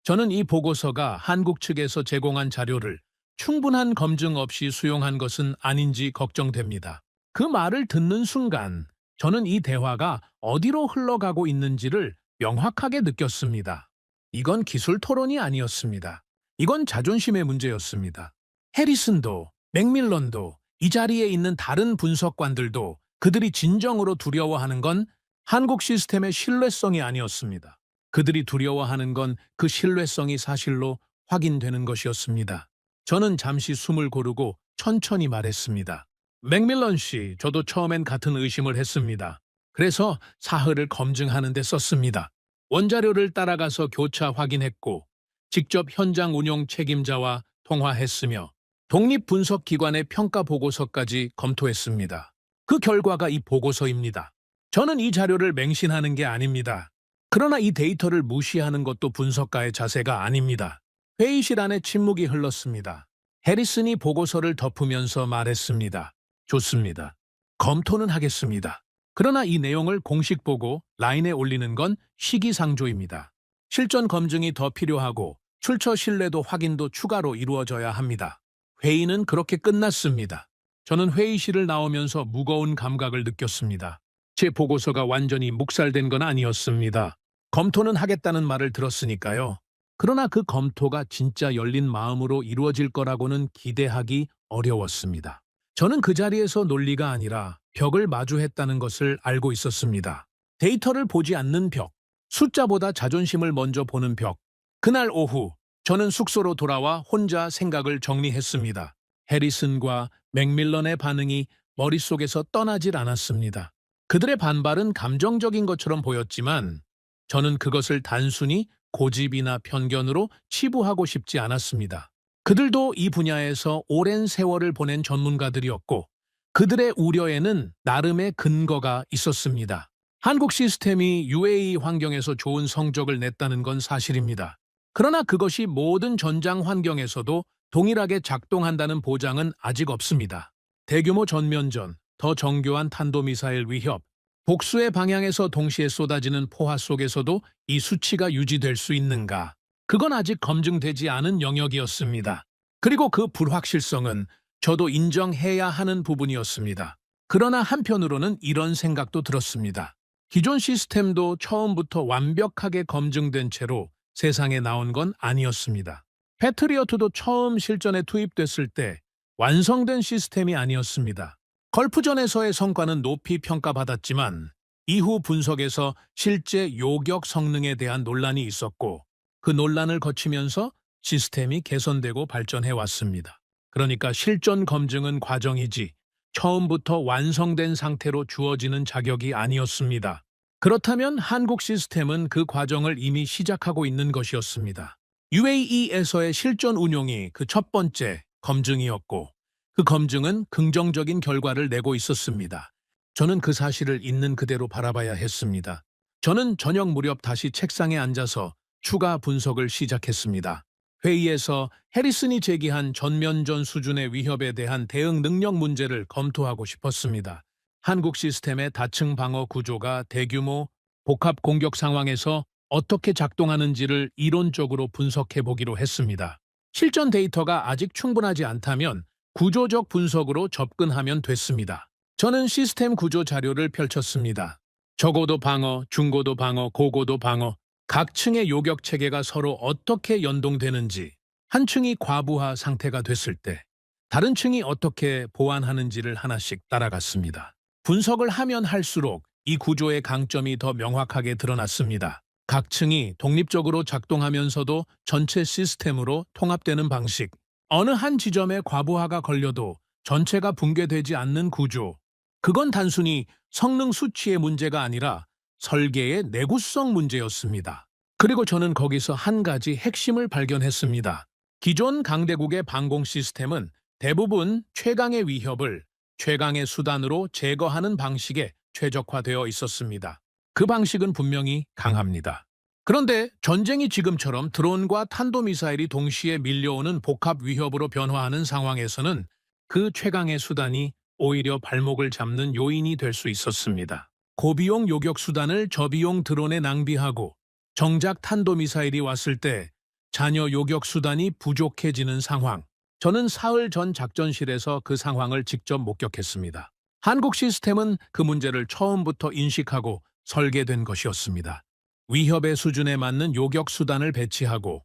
저는 이 보고서가 한국 측에서 제공한 자료를 충분한 검증 없이 수용한 것은 아닌지 걱정됩니다. 그 말을 듣는 순간 저는 이 대화가 어디로 흘러가고 있는지를 명확하게 느꼈습니다. 이건 기술 토론이 아니었습니다. 이건 자존심의 문제였습니다. 해리슨도, 맥밀런도, 이 자리에 있는 다른 분석관들도 그들이 진정으로 두려워하는 건 한국 시스템의 신뢰성이 아니었습니다. 그들이 두려워하는 건 그 신뢰성이 사실로 확인되는 것이었습니다. 저는 잠시 숨을 고르고 천천히 말했습니다. 맥밀런 씨, 저도 처음엔 같은 의심을 했습니다. 그래서 사흘을 검증하는 데 썼습니다. 원자료를 따라가서 교차 확인했고 직접 현장 운용 책임자와 통화했으며 독립분석기관의 평가 보고서까지 검토했습니다. 그 결과가 이 보고서입니다. 저는 이 자료를 맹신하는 게 아닙니다. 그러나 이 데이터를 무시하는 것도 분석가의 자세가 아닙니다. 회의실 안에 침묵이 흘렀습니다. 해리슨이 보고서를 덮으면서 말했습니다. 좋습니다. 검토는 하겠습니다. 그러나 이 내용을 공식 보고 라인에 올리는 건 시기상조입니다. 실전 검증이 더 필요하고 출처 신뢰도 확인도 추가로 이루어져야 합니다. 회의는 그렇게 끝났습니다. 저는 회의실을 나오면서 무거운 감각을 느꼈습니다. 제 보고서가 완전히 묵살된 건 아니었습니다. 검토는 하겠다는 말을 들었으니까요. 그러나 그 검토가 진짜 열린 마음으로 이루어질 거라고는 기대하기 어려웠습니다. 저는 그 자리에서 논리가 아니라 벽을 마주했다는 것을 알고 있었습니다. 데이터를 보지 않는 벽, 숫자보다 자존심을 먼저 보는 벽. 그날 오후 저는 숙소로 돌아와 혼자 생각을 정리했습니다. 해리슨과 맥밀런의 반응이 머릿속에서 떠나질 않았습니다. 그들의 반발은 감정적인 것처럼 보였지만 저는 그것을 단순히 고집이나 편견으로 치부하고 싶지 않았습니다. 그들도 이 분야에서 오랜 세월을 보낸 전문가들이었고 그들의 우려에는 나름의 근거가 있었습니다. 한국 시스템이 UAE 환경에서 좋은 성적을 냈다는 건 사실입니다. 그러나 그것이 모든 전장 환경에서도 동일하게 작동한다는 보장은 아직 없습니다. 대규모 전면전, 더 정교한 탄도미사일 위협, 복수의 방향에서 동시에 쏟아지는 포화 속에서도 이 수치가 유지될 수 있는가? 그건 아직 검증되지 않은 영역이었습니다. 그리고 그 불확실성은 저도 인정해야 하는 부분이었습니다. 그러나 한편으로는 이런 생각도 들었습니다. 기존 시스템도 처음부터 완벽하게 검증된 채로 세상에 나온 건 아니었습니다. 패트리어트도 처음 실전에 투입됐을 때 완성된 시스템이 아니었습니다. 걸프전에서의 성과는 높이 평가받았지만 이후 분석에서 실제 요격 성능에 대한 논란이 있었고 그 논란을 거치면서 시스템이 개선되고 발전해 왔습니다. 그러니까 실전 검증은 과정이지 처음부터 완성된 상태로 주어지는 자격이 아니었습니다. 그렇다면 한국 시스템은 그 과정을 이미 시작하고 있는 것이었습니다. UAE에서의 실전 운용이 그 첫 번째 검증이었고 그 검증은 긍정적인 결과를 내고 있었습니다. 저는 그 사실을 있는 그대로 바라봐야 했습니다. 저는 저녁 무렵 다시 책상에 앉아서 추가 분석을 시작했습니다. 회의에서 해리슨이 제기한 전면전 수준의 위협에 대한 대응 능력 문제를 검토하고 싶었습니다. 한국 시스템의 다층 방어 구조가 대규모 복합 공격 상황에서 어떻게 작동하는지를 이론적으로 분석해 보기로 했습니다. 실전 데이터가 아직 충분하지 않다면 구조적 분석으로 접근하면 됐습니다. 저는 시스템 구조 자료를 펼쳤습니다. 저고도 방어, 중고도 방어, 고고도 방어, 각 층의 요격 체계가 서로 어떻게 연동되는지, 한 층이 과부하 상태가 됐을 때 다른 층이 어떻게 보완하는지를 하나씩 따라갔습니다. 분석을 하면 할수록 이 구조의 강점이 더 명확하게 드러났습니다. 각 층이 독립적으로 작동하면서도 전체 시스템으로 통합되는 방식, 어느 한 지점에 과부하가 걸려도 전체가 붕괴되지 않는 구조, 그건 단순히 성능 수치의 문제가 아니라 설계의 내구성 문제였습니다. 그리고 저는 거기서 한 가지 핵심을 발견했습니다. 기존 강대국의 방공 시스템은 대부분 최강의 위협을 최강의 수단으로 제거하는 방식에 최적화되어 있었습니다. 그 방식은 분명히 강합니다. 그런데 전쟁이 지금처럼 드론과 탄도미사일이 동시에 밀려오는 복합 위협으로 변화하는 상황에서는 그 최강의 수단이 오히려 발목을 잡는 요인이 될 수 있었습니다. 고비용 요격 수단을 저비용 드론에 낭비하고 정작 탄도미사일이 왔을 때 잔여 요격 수단이 부족해지는 상황. 저는 사흘 전 작전실에서 그 상황을 직접 목격했습니다. 한국 시스템은 그 문제를 처음부터 인식하고 설계된 것이었습니다. 위협의 수준에 맞는 요격 수단을 배치하고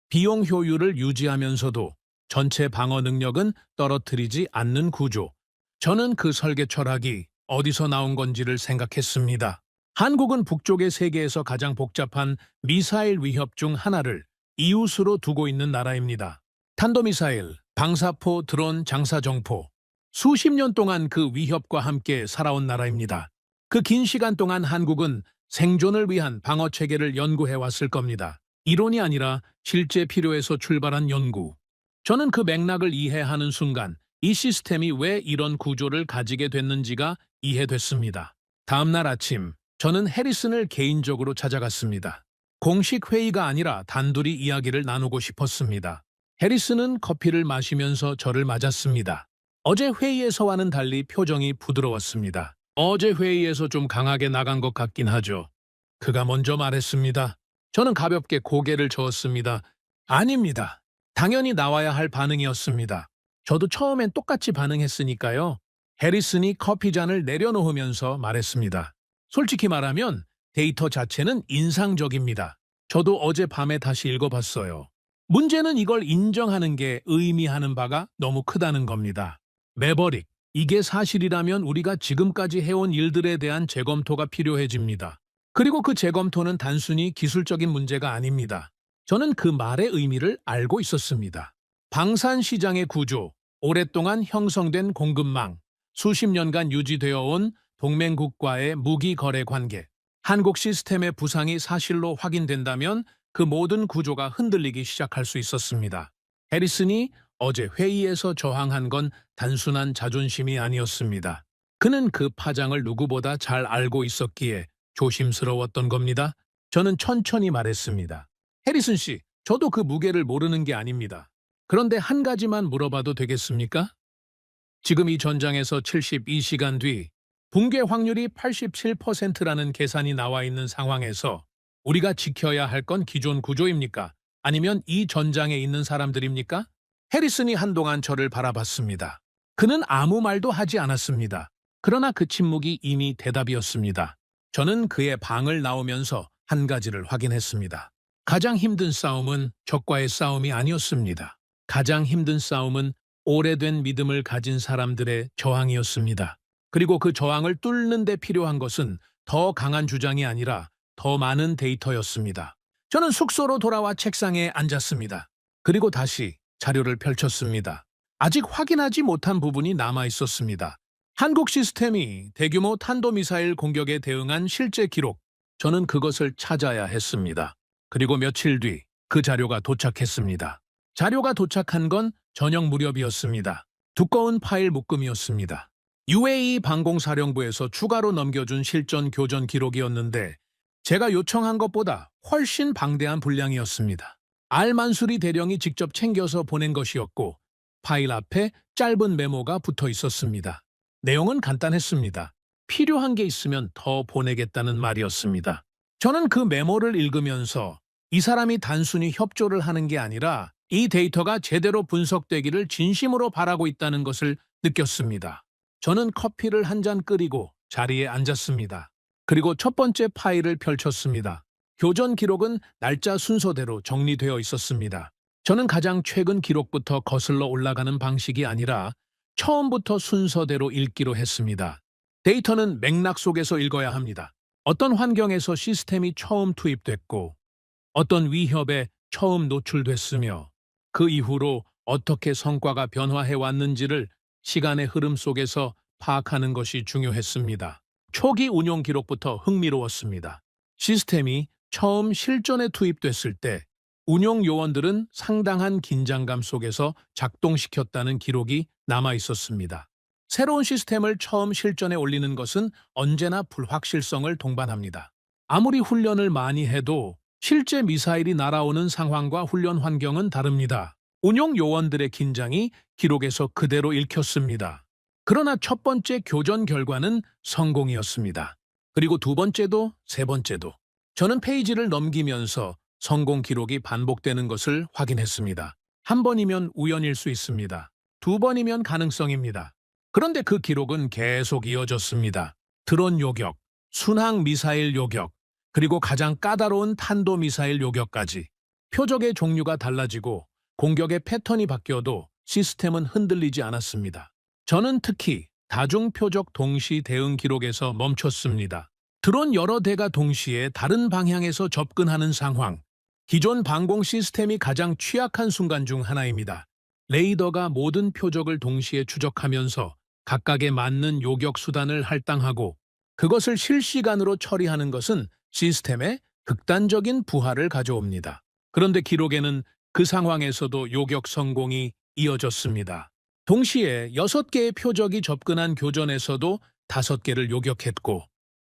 비용 효율을 유지하면서도 전체 방어 능력은 떨어뜨리지 않는 구조. 저는 그 설계 철학이 어디서 나온 건지를 생각했습니다. 한국은 북쪽의 세계에서 가장 복잡한 미사일 위협 중 하나를 이웃으로 두고 있는 나라입니다. 탄도미사일, 방사포, 드론, 장사정포. 수십 년 동안 그 위협과 함께 살아온 나라입니다. 그 긴 시간 동안 한국은 생존을 위한 방어 체계를 연구해 왔을 겁니다. 이론이 아니라 실제 필요에서 출발한 연구. 저는 그 맥락을 이해하는 순간 이 시스템이 왜 이런 구조를 가지게 됐는지가 이해됐습니다. 다음 날 아침, 저는 해리슨을 개인적으로 찾아갔습니다. 공식 회의가 아니라 단둘이 이야기를 나누고 싶었습니다. 해리슨은 커피를 마시면서 저를 맞았습니다. 어제 회의에서와는 달리 표정이 부드러웠습니다. 어제 회의에서 좀 강하게 나간 것 같긴 하죠. 그가 먼저 말했습니다. 저는 가볍게 고개를 저었습니다. 아닙니다. 당연히 나와야 할 반응이었습니다. 저도 처음엔 똑같이 반응했으니까요. 해리슨이 커피잔을 내려놓으면서 말했습니다. 솔직히 말하면 데이터 자체는 인상적입니다. 저도 어젯밤에 다시 읽어봤어요. 문제는 이걸 인정하는 게 의미하는 바가 너무 크다는 겁니다. 매버릭, 이게 사실이라면 우리가 지금까지 해온 일들에 대한 재검토가 필요해집니다. 그리고 그 재검토는 단순히 기술적인 문제가 아닙니다. 저는 그 말의 의미를 알고 있었습니다. 방산 시장의 구조, 오랫동안 형성된 공급망, 수십 년간 유지되어 온 동맹국과의 무기 거래 관계, 한국 시스템의 부상이 사실로 확인된다면 그 모든 구조가 흔들리기 시작할 수 있었습니다. 해리슨이 어제 회의에서 저항한 건 단순한 자존심이 아니었습니다. 그는 그 파장을 누구보다 잘 알고 있었기에 조심스러웠던 겁니다. 저는 천천히 말했습니다. 해리슨 씨, 저도 그 무게를 모르는 게 아닙니다. 그런데 한 가지만 물어봐도 되겠습니까? 지금 이 전장에서 72시간 뒤 붕괴 확률이 87%라는 계산이 나와 있는 상황에서 우리가 지켜야 할 건 기존 구조입니까? 아니면 이 전장에 있는 사람들입니까? 해리슨이 한동안 저를 바라봤습니다. 그는 아무 말도 하지 않았습니다. 그러나 그 침묵이 이미 대답이었습니다. 저는 그의 방을 나오면서 한 가지를 확인했습니다. 가장 힘든 싸움은 적과의 싸움이 아니었습니다. 가장 힘든 싸움은 오래된 믿음을 가진 사람들의 저항이었습니다. 그리고 그 저항을 뚫는 데 필요한 것은 더 강한 주장이 아니라 더 많은 데이터였습니다. 저는 숙소로 돌아와 책상에 앉았습니다. 그리고 다시 자료를 펼쳤습니다. 아직 확인하지 못한 부분이 남아 있었습니다. 한국 시스템이 대규모 탄도미사일 공격에 대응한 실제 기록, 저는 그것을 찾아야 했습니다. 그리고 며칠 뒤 그 자료가 도착했습니다. 자료가 도착한 건 저녁 무렵이었습니다. 두꺼운 파일 묶음이었습니다. UAE 방공사령부에서 추가로 넘겨준 실전 교전 기록이었는데 제가 요청한 것보다 훨씬 방대한 분량이었습니다. 알만수리 대령이 직접 챙겨서 보낸 것이었고 파일 앞에 짧은 메모가 붙어 있었습니다. 내용은 간단했습니다. 필요한 게 있으면 더 보내겠다는 말이었습니다. 저는 그 메모를 읽으면서 이 사람이 단순히 협조를 하는 게 아니라 이 데이터가 제대로 분석되기를 진심으로 바라고 있다는 것을 느꼈습니다. 저는 커피를 한 잔 끓이고 자리에 앉았습니다. 그리고 첫 번째 파일을 펼쳤습니다. 교전 기록은 날짜 순서대로 정리되어 있었습니다. 저는 가장 최근 기록부터 거슬러 올라가는 방식이 아니라 처음부터 순서대로 읽기로 했습니다. 데이터는 맥락 속에서 읽어야 합니다. 어떤 환경에서 시스템이 처음 투입됐고 어떤 위협에 처음 노출됐으며 그 이후로 어떻게 성과가 변화해 왔는지를 시간의 흐름 속에서 파악하는 것이 중요했습니다. 초기 운용 기록부터 흥미로웠습니다. 시스템이 처음 실전에 투입됐을 때 운용 요원들은 상당한 긴장감 속에서 작동시켰다는 기록이 남아 있었습니다. 새로운 시스템을 처음 실전에 올리는 것은 언제나 불확실성을 동반합니다. 아무리 훈련을 많이 해도 실제 미사일이 날아오는 상황과 훈련 환경은 다릅니다. 운용 요원들의 긴장이 기록에서 그대로 읽혔습니다. 그러나 첫 번째 교전 결과는 성공이었습니다. 그리고 두 번째도 세 번째도. 저는 페이지를 넘기면서 성공 기록이 반복되는 것을 확인했습니다. 한 번이면 우연일 수 있습니다. 두 번이면 가능성입니다. 그런데 그 기록은 계속 이어졌습니다. 드론 요격, 순항 미사일 요격, 그리고 가장 까다로운 탄도 미사일 요격까지. 표적의 종류가 달라지고 공격의 패턴이 바뀌어도 시스템은 흔들리지 않았습니다. 저는 특히 다중 표적 동시 대응 기록에서 멈췄습니다. 드론 여러 대가 동시에 다른 방향에서 접근하는 상황. 기존 방공 시스템이 가장 취약한 순간 중 하나입니다. 레이더가 모든 표적을 동시에 추적하면서 각각에 맞는 요격 수단을 할당하고 그것을 실시간으로 처리하는 것은 시스템에 극단적인 부하를 가져옵니다. 그런데 기록에는 그 상황에서도 요격 성공이 이어졌습니다. 동시에 6개의 표적이 접근한 교전에서도 5개를 요격했고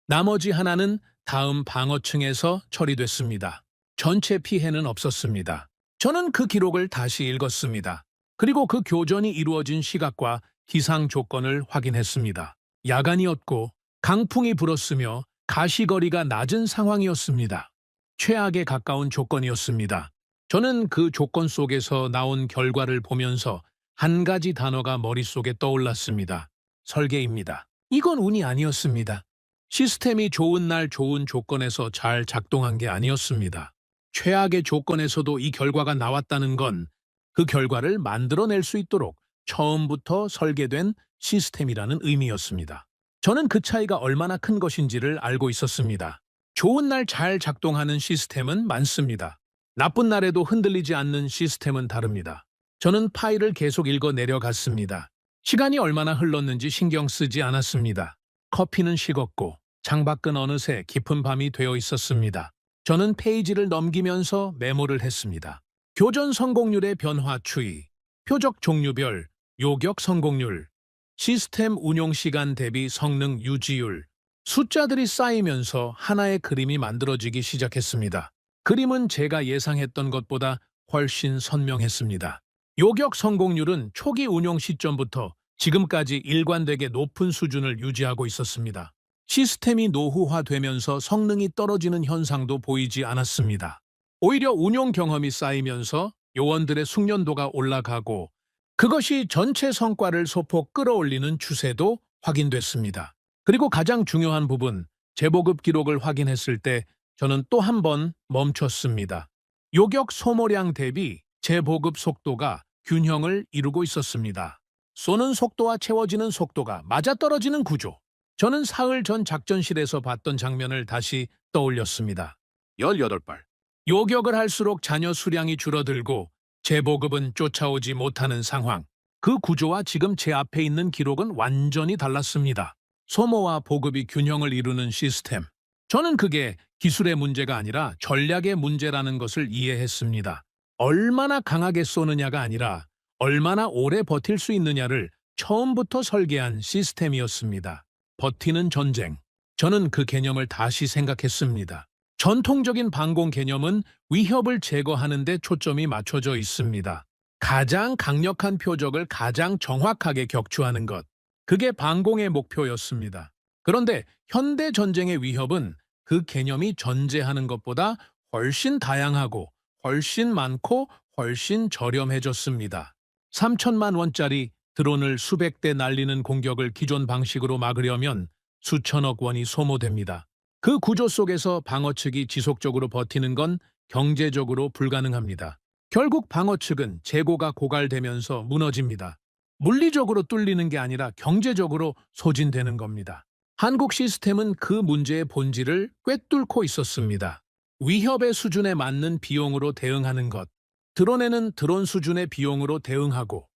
나머지 하나는 다음 방어층에서 처리됐습니다. 전체 피해는 없었습니다. 저는 그 기록을 다시 읽었습니다. 그리고 그 교전이 이루어진 시각과 기상 조건을 확인했습니다. 야간이었고 강풍이 불었으며 가시거리가 낮은 상황이었습니다. 최악에 가까운 조건이었습니다. 저는 그 조건 속에서 나온 결과를 보면서 한 가지 단어가 머릿속에 떠올랐습니다. 설계입니다. 이건 운이 아니었습니다. 시스템이 좋은 날 좋은 조건에서 잘 작동한 게 아니었습니다. 최악의 조건에서도 이 결과가 나왔다는 건 그 결과를 만들어낼 수 있도록 처음부터 설계된 시스템이라는 의미였습니다. 저는 그 차이가 얼마나 큰 것인지를 알고 있었습니다. 좋은 날 잘 작동하는 시스템은 많습니다. 나쁜 날에도 흔들리지 않는 시스템은 다릅니다. 저는 파일을 계속 읽어 내려갔습니다. 시간이 얼마나 흘렀는지 신경 쓰지 않았습니다. 커피는 식었고 창밖은 어느새 깊은 밤이 되어 있었습니다. 저는 페이지를 넘기면서 메모를 했습니다. 교전 성공률의 변화 추이, 표적 종류별, 요격 성공률, 시스템 운용 시간 대비 성능 유지율, 숫자들이 쌓이면서 하나의 그림이 만들어지기 시작했습니다. 그림은 제가 예상했던 것보다 훨씬 선명했습니다. 요격 성공률은 초기 운용 시점부터 지금까지 일관되게 높은 수준을 유지하고 있었습니다. 시스템이 노후화되면서 성능이 떨어지는 현상도 보이지 않았습니다. 오히려 운용 경험이 쌓이면서 요원들의 숙련도가 올라가고 그것이 전체 성과를 소폭 끌어올리는 추세도 확인됐습니다. 그리고 가장 중요한 부분, 재보급 기록을 확인했을 때 저는 또 한 번 멈췄습니다. 요격 소모량 대비 재보급 속도가 균형을 이루고 있었습니다. 쏘는 속도와 채워지는 속도가 맞아떨어지는 구조. 저는 사흘 전 작전실에서 봤던 장면을 다시 떠올렸습니다. 18발. 요격을 할수록 잔여 수량이 줄어들고 재보급은 쫓아오지 못하는 상황. 그 구조와 지금 제 앞에 있는 기록은 완전히 달랐습니다. 소모와 보급이 균형을 이루는 시스템. 저는 그게 기술의 문제가 아니라 전략의 문제라는 것을 이해했습니다. 얼마나 강하게 쏘느냐가 아니라 얼마나 오래 버틸 수 있느냐를 처음부터 설계한 시스템이었습니다. 버티는 전쟁. 저는 그 개념을 다시 생각했습니다. 전통적인 방공 개념은 위협을 제거하는 데 초점이 맞춰져 있습니다. 가장 강력한 표적을 가장 정확하게 격추하는 것. 그게 방공의 목표였습니다. 그런데 현대 전쟁의 위협은 그 개념이 전제하는 것보다 훨씬 다양하고 훨씬 많고 훨씬 저렴해졌습니다. 3천만 원짜리 드론을 수백 대 날리는 공격을 기존 방식으로 막으려면 수천억 원이 소모됩니다. 그 구조 속에서 방어 측이 지속적으로 버티는 건 경제적으로 불가능합니다. 결국 방어 측은 재고가 고갈되면서 무너집니다. 물리적으로 뚫리는 게 아니라 경제적으로 소진되는 겁니다. 한국 시스템은 그 문제의 본질을 꿰뚫고 있었습니다. 위협의 수준에 맞는 비용으로 대응하는 것, 드론에는 드론 수준의 비용으로 대응하고,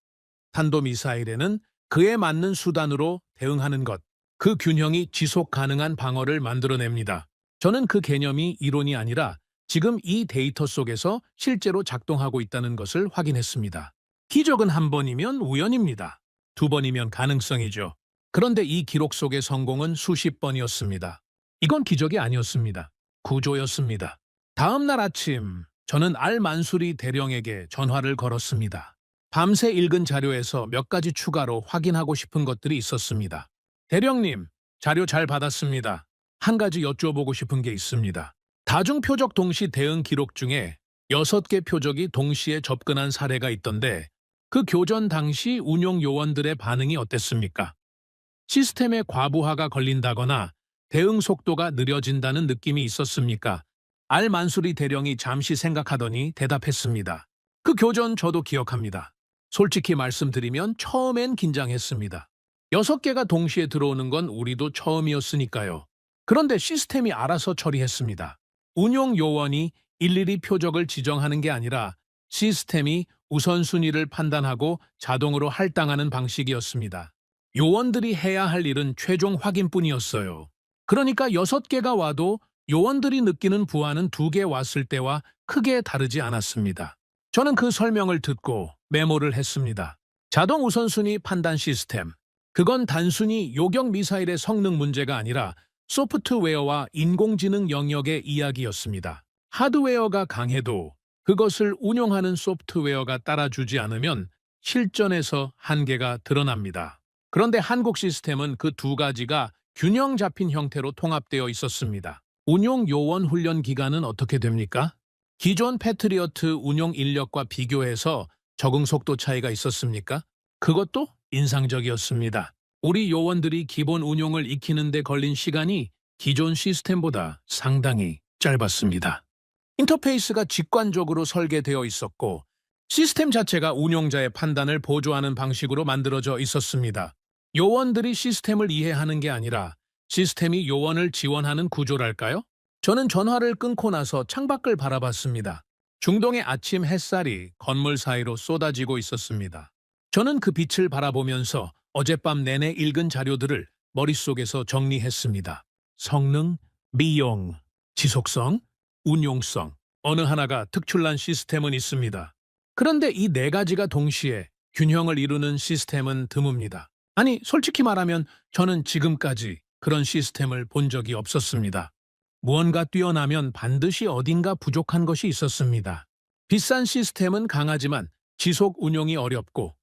탄도미사일에는 그에 맞는 수단으로 대응하는 것, 그 균형이 지속 가능한 방어를 만들어냅니다. 저는 그 개념이 이론이 아니라 지금 이 데이터 속에서 실제로 작동하고 있다는 것을 확인했습니다. 기적은 한 번이면 우연입니다. 두 번이면 가능성이죠. 그런데 이 기록 속의 성공은 수십 번이었습니다. 이건 기적이 아니었습니다. 구조였습니다. 다음 날 아침, 저는 알만수리 대령에게 전화를 걸었습니다. 밤새 읽은 자료에서 몇 가지 추가로 확인하고 싶은 것들이 있었습니다. 대령님, 자료 잘 받았습니다. 한 가지 여쭤보고 싶은 게 있습니다. 다중표적 동시 대응 기록 중에 6개 표적이 동시에 접근한 사례가 있던데 그 교전 당시 운용 요원들의 반응이 어땠습니까? 시스템의 과부하가 걸린다거나 대응 속도가 느려진다는 느낌이 있었습니까? 알만수리 대령이 잠시 생각하더니 대답했습니다. 그 교전 저도 기억합니다. 솔직히 말씀드리면 처음엔 긴장했습니다. 6개가 동시에 들어오는 건 우리도 처음이었으니까요. 그런데 시스템이 알아서 처리했습니다. 운용 요원이 일일이 표적을 지정하는 게 아니라 시스템이 우선순위를 판단하고 자동으로 할당하는 방식이었습니다. 요원들이 해야 할 일은 최종 확인뿐이었어요. 그러니까 6개가 와도 요원들이 느끼는 부하는 2개 왔을 때와 크게 다르지 않았습니다. 저는 그 설명을 듣고 메모를 했습니다. 자동 우선순위 판단 시스템. 그건 단순히 요격 미사일의 성능 문제가 아니라 소프트웨어와 인공지능 영역의 이야기였습니다. 하드웨어가 강해도 그것을 운용하는 소프트웨어가 따라주지 않으면 실전에서 한계가 드러납니다. 그런데 한국 시스템은 그 2가지가 균형 잡힌 형태로 통합되어 있었습니다. 운용 요원 훈련 기간은 어떻게 됩니까? 기존 패트리어트 운용 인력과 비교해서 적응 속도 차이가 있었습니까? 그것도 인상적이었습니다. 우리 요원들이 기본 운용을 익히는 데 걸린 시간이 기존 시스템보다 상당히 짧았습니다. 인터페이스가 직관적으로 설계되어 있었고 시스템 자체가 운용자의 판단을 보조하는 방식으로 만들어져 있었습니다. 요원들이 시스템을 이해하는 게 아니라 시스템이 요원을 지원하는 구조랄까요? 저는 전화를 끊고 나서 창밖을 바라봤습니다. 중동의 아침 햇살이 건물 사이로 쏟아지고 있었습니다. 저는 그 빛을 바라보면서 어젯밤 내내 읽은 자료들을 머릿속에서 정리했습니다. 성능, 비용, 지속성, 운용성, 어느 하나가 특출난 시스템은 있습니다. 그런데 이 4가지가 동시에 균형을 이루는 시스템은 드뭅니다. 아니, 솔직히 말하면 저는 지금까지 그런 시스템을 본 적이 없었습니다. 무언가 뛰어나면 반드시 어딘가 부족한 것이 있었습니다. 비싼 시스템은 강하지만 지속 운용이 어렵고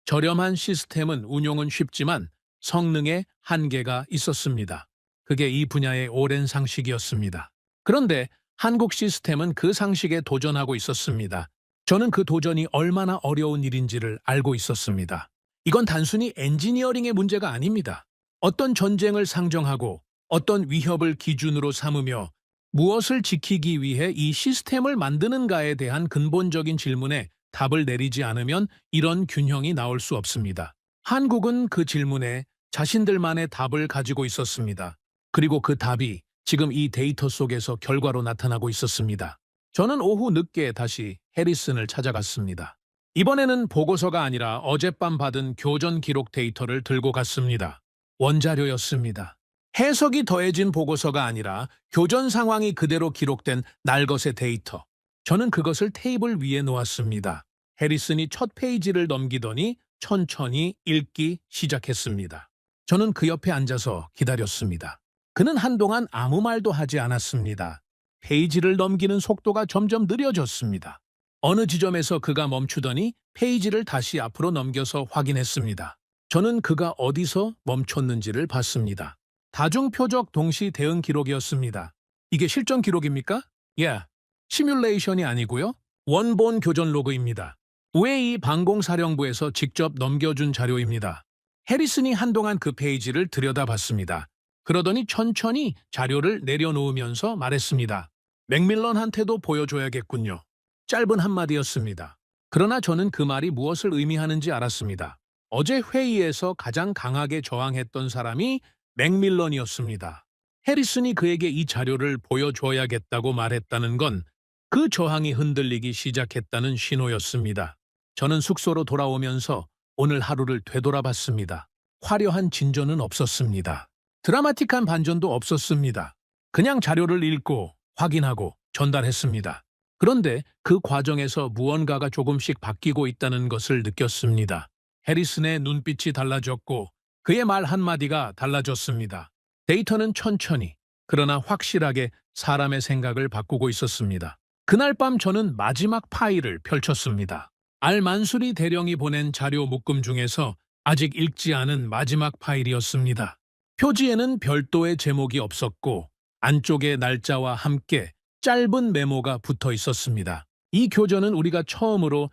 저렴한 시스템은 운용은 쉽지만 성능에 한계가 있었습니다. 그게 이 분야의 오랜 상식이었습니다. 그런데 한국 시스템은 그 상식에 도전하고 있었습니다. 저는 그 도전이 얼마나 어려운 일인지를 알고 있었습니다. 이건 단순히 엔지니어링의 문제가 아닙니다. 어떤 전쟁을 상정하고 어떤 위협을 기준으로 삼으며 무엇을 지키기 위해 이 시스템을 만드는가에 대한 근본적인 질문에 답을 내리지 않으면 이런 균형이 나올 수 없습니다. 한국은 그 질문에 자신들만의 답을 가지고 있었습니다. 그리고 그 답이 지금 이 데이터 속에서 결과로 나타나고 있었습니다. 저는 오후 늦게 다시 해리슨을 찾아갔습니다. 이번에는 보고서가 아니라 어젯밤 받은 교전 기록 데이터를 들고 갔습니다. 원자료였습니다. 해석이 더해진 보고서가 아니라 교전 상황이 그대로 기록된 날것의 데이터. 저는 그것을 테이블 위에 놓았습니다. 해리슨이 첫 페이지를 넘기더니 천천히 읽기 시작했습니다. 저는 그 옆에 앉아서 기다렸습니다. 그는 한동안 아무 말도 하지 않았습니다. 페이지를 넘기는 속도가 점점 느려졌습니다. 어느 지점에서 그가 멈추더니 페이지를 다시 앞으로 넘겨서 확인했습니다. 저는 그가 어디서 멈췄는지를 봤습니다. 다중표적 동시 대응 기록이었습니다. 이게 실전 기록입니까? 예, 시뮬레이션이 아니고요. 원본 교전 로그입니다. UAE 방공사령부에서 직접 넘겨준 자료입니다. 해리슨이 한동안 그 페이지를 들여다봤습니다. 그러더니 천천히 자료를 내려놓으면서 말했습니다. 맥밀런한테도 보여줘야겠군요. 짧은 한마디였습니다. 그러나 저는 그 말이 무엇을 의미하는지 알았습니다. 어제 회의에서 가장 강하게 저항했던 사람이 맥밀런이었습니다. 해리슨이 그에게 이 자료를 보여줘야겠다고 말했다는 건 그 저항이 흔들리기 시작했다는 신호였습니다. 저는 숙소로 돌아오면서 오늘 하루를 되돌아봤습니다. 화려한 진전은 없었습니다. 드라마틱한 반전도 없었습니다. 그냥 자료를 읽고 확인하고 전달했습니다. 그런데 그 과정에서 무언가가 조금씩 바뀌고 있다는 것을 느꼈습니다. 해리슨의 눈빛이 달라졌고 그의 말 한마디가 달라졌습니다. 데이터는 천천히 그러나 확실하게 사람의 생각을 바꾸고 있었습니다. 그날 밤 저는 마지막 파일을 펼쳤습니다. 알만수리 대령이 보낸 자료 묶음 중에서 아직 읽지 않은 마지막 파일이었습니다. 표지에는 별도의 제목이 없었고 안쪽에 날짜와 함께 짧은 메모가 붙어 있었습니다. 이 교전은 우리가 처음으로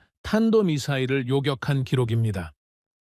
탄도미사일을 요격한 기록입니다.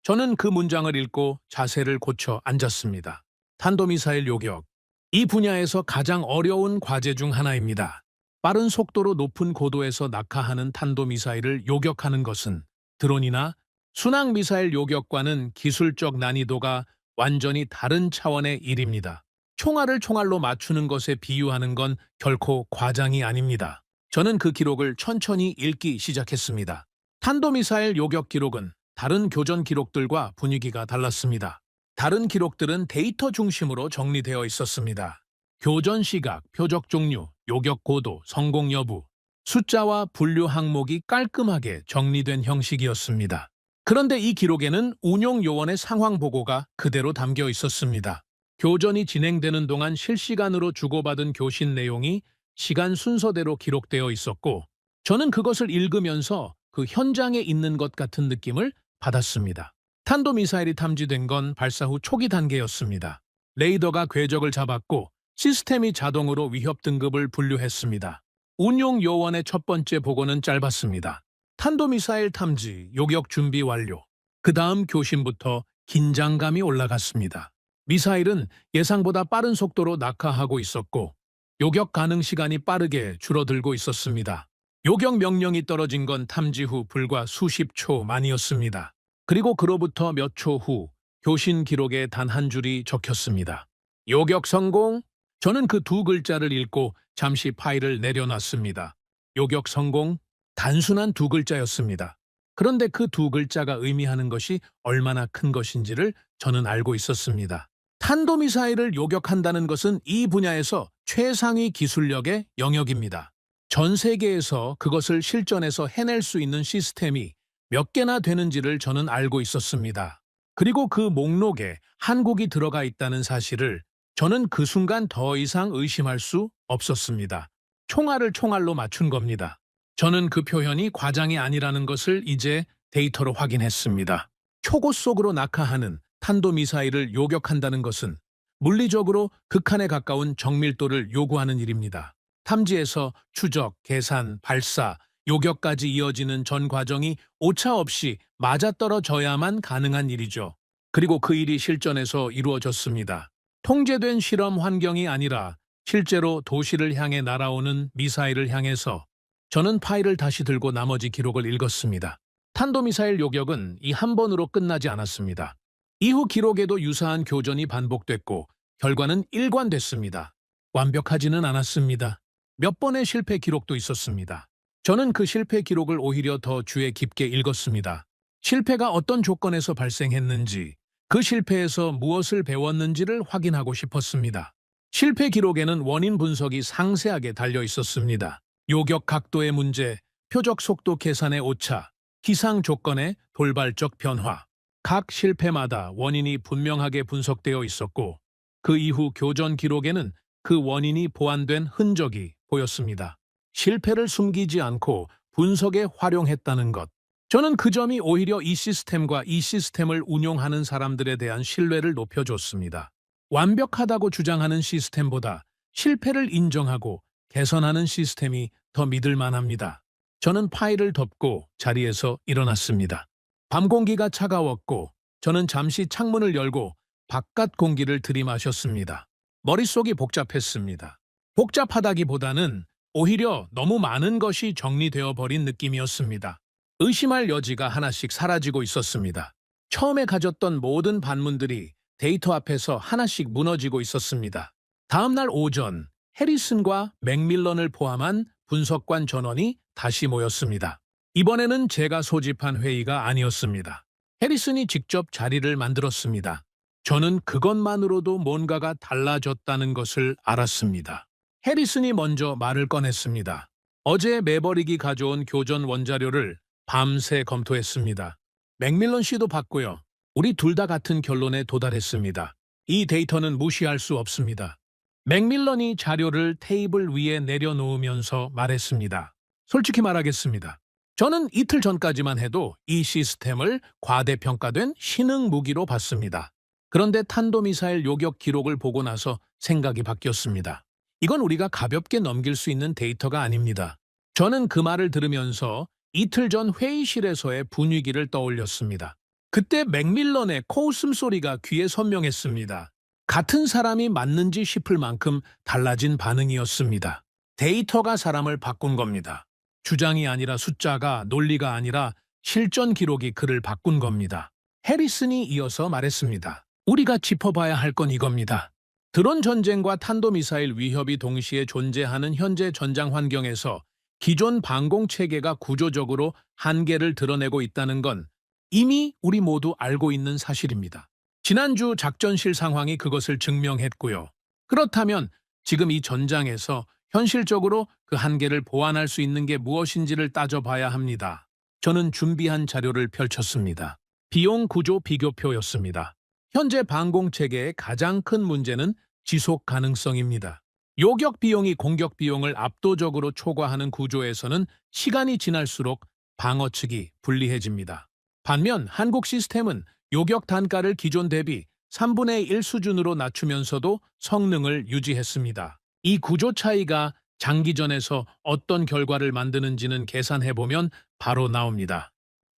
저는 그 문장을 읽고 자세를 고쳐 앉았습니다. 탄도미사일 요격. 이 분야에서 가장 어려운 과제 중 하나입니다. 빠른 속도로 높은 고도에서 낙하하는 탄도미사일을 요격하는 것은 드론이나 순항미사일 요격과는 기술적 난이도가 완전히 다른 차원의 일입니다. 총알을 총알로 맞추는 것에 비유하는 건 결코 과장이 아닙니다. 저는 그 기록을 천천히 읽기 시작했습니다. 탄도미사일 요격 기록은 다른 교전 기록들과 분위기가 달랐습니다. 다른 기록들은 데이터 중심으로 정리되어 있었습니다. 교전 시각, 표적 종류, 요격 고도, 성공 여부, 숫자와 분류 항목이 깔끔하게 정리된 형식이었습니다. 그런데 이 기록에는 운용 요원의 상황 보고가 그대로 담겨 있었습니다. 교전이 진행되는 동안 실시간으로 주고받은 교신 내용이 시간 순서대로 기록되어 있었고 저는 그것을 읽으면서 그 현장에 있는 것 같은 느낌을 받았습니다. 탄도미사일이 탐지된 건 발사 후 초기 단계였습니다. 레이더가 궤적을 잡았고 시스템이 자동으로 위협 등급을 분류했습니다. 운용 요원의 첫 번째 보고는 짧았습니다. 탄도미사일 탐지, 요격 준비 완료. 그 다음 교신부터 긴장감이 올라갔습니다. 미사일은 예상보다 빠른 속도로 낙하하고 있었고 요격 가능 시간이 빠르게 줄어들고 있었습니다. 요격 명령이 떨어진 건 탐지 후 불과 수십 초 만이었습니다. 그리고 그로부터 몇 초 후 교신 기록에 단 한 줄이 적혔습니다. 요격 성공? 저는 그 두 글자를 읽고 잠시 파일을 내려놨습니다. 요격 성공? 단순한 두 글자였습니다. 그런데 그 두 글자가 의미하는 것이 얼마나 큰 것인지를 저는 알고 있었습니다. 탄도미사일을 요격한다는 것은 이 분야에서 최상위 기술력의 영역입니다. 전 세계에서 그것을 실전에서 해낼 수 있는 시스템이 몇 개나 되는지를 저는 알고 있었습니다. 그리고 그 목록에 한국이 들어가 있다는 사실을 저는 그 순간 더 이상 의심할 수 없었습니다. 총알을 총알로 맞춘 겁니다. 저는 그 표현이 과장이 아니라는 것을 이제 데이터로 확인했습니다. 초고 속으로 낙하하는 탄도미사일을 요격한다는 것은 물리적으로 극한에 가까운 정밀도를 요구하는 일입니다. 탐지에서 추적, 계산, 발사, 요격까지 이어지는 전 과정이 오차 없이 맞아떨어져야만 가능한 일이죠. 그리고 그 일이 실전에서 이루어졌습니다. 통제된 실험 환경이 아니라 실제로 도시를 향해 날아오는 미사일을 향해서 저는 파일을 다시 들고 나머지 기록을 읽었습니다. 탄도미사일 요격은 이 한 번으로 끝나지 않았습니다. 이후 기록에도 유사한 교전이 반복됐고 결과는 일관됐습니다. 완벽하지는 않았습니다. 몇 번의 실패 기록도 있었습니다. 저는 그 실패 기록을 오히려 더 주의 깊게 읽었습니다. 실패가 어떤 조건에서 발생했는지, 그 실패에서 무엇을 배웠는지를 확인하고 싶었습니다. 실패 기록에는 원인 분석이 상세하게 달려 있었습니다. 요격 각도의 문제, 표적 속도 계산의 오차, 기상 조건의 돌발적 변화. 각 실패마다 원인이 분명하게 분석되어 있었고 그 이후 교전 기록에는 그 원인이 보완된 흔적이 보였습니다. 실패를 숨기지 않고 분석에 활용했다는 것. 저는 그 점이 오히려 이 시스템과 이 시스템을 운용하는 사람들에 대한 신뢰를 높여줬습니다. 완벽하다고 주장하는 시스템보다 실패를 인정하고 개선하는 시스템이 더 믿을 만합니다. 저는 파일을 덮고 자리에서 일어났습니다. 밤 공기가 차가웠고 저는 잠시 창문을 열고 바깥 공기를 들이마셨습니다. 머릿속이 복잡했습니다. 복잡하다기보다는 오히려 너무 많은 것이 정리되어 버린 느낌이었습니다. 의심할 여지가 하나씩 사라지고 있었습니다. 처음에 가졌던 모든 반문들이 데이터 앞에서 하나씩 무너지고 있었습니다. 다음 날 오전, 해리슨과 맥밀런을 포함한 분석관 전원이 다시 모였습니다. 이번에는 제가 소집한 회의가 아니었습니다. 해리슨이 직접 자리를 만들었습니다. 저는 그것만으로도 뭔가가 달라졌다는 것을 알았습니다. 해리슨이 먼저 말을 꺼냈습니다. 어제 매버릭이 가져온 교전 원자료를 밤새 검토했습니다. 맥밀런 씨도 봤고요. 우리 둘 다 같은 결론에 도달했습니다. 이 데이터는 무시할 수 없습니다. 맥밀런이 자료를 테이블 위에 내려놓으면서 말했습니다. 솔직히 말하겠습니다. 저는 이틀 전까지만 해도 이 시스템을 과대평가된 신흥 무기로 봤습니다. 그런데 탄도미사일 요격 기록을 보고 나서 생각이 바뀌었습니다. 이건 우리가 가볍게 넘길 수 있는 데이터가 아닙니다. 저는 그 말을 들으면서 이틀 전 회의실에서의 분위기를 떠올렸습니다. 그때 맥밀런의 코웃음 소리가 귀에 선명했습니다. 같은 사람이 맞는지 싶을 만큼 달라진 반응이었습니다. 데이터가 사람을 바꾼 겁니다. 주장이 아니라 숫자가, 논리가 아니라 실전 기록이 그를 바꾼 겁니다. 해리슨이 이어서 말했습니다. 우리가 짚어봐야 할 건 이겁니다. 드론 전쟁과 탄도미사일 위협이 동시에 존재하는 현재 전장 환경에서 기존 방공 체계가 구조적으로 한계를 드러내고 있다는 건 이미 우리 모두 알고 있는 사실입니다. 지난주 작전실 상황이 그것을 증명했고요. 그렇다면 지금 이 전장에서 현실적으로 그 한계를 보완할 수 있는 게 무엇인지를 따져봐야 합니다. 저는 준비한 자료를 펼쳤습니다. 비용 구조 비교표였습니다. 현재 방공체계의 가장 큰 문제는 지속 가능성입니다. 요격 비용이 공격 비용을 압도적으로 초과하는 구조에서는 시간이 지날수록 방어 측이 불리해집니다. 반면 한국 시스템은 요격 단가를 기존 대비 3분의 1 수준으로 낮추면서도 성능을 유지했습니다. 이 구조 차이가 장기전에서 어떤 결과를 만드는지는 계산해보면 바로 나옵니다.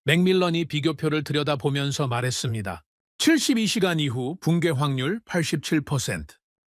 맥밀런이 비교표를 들여다보면서 말했습니다. 72시간 이후 붕괴 확률 87%.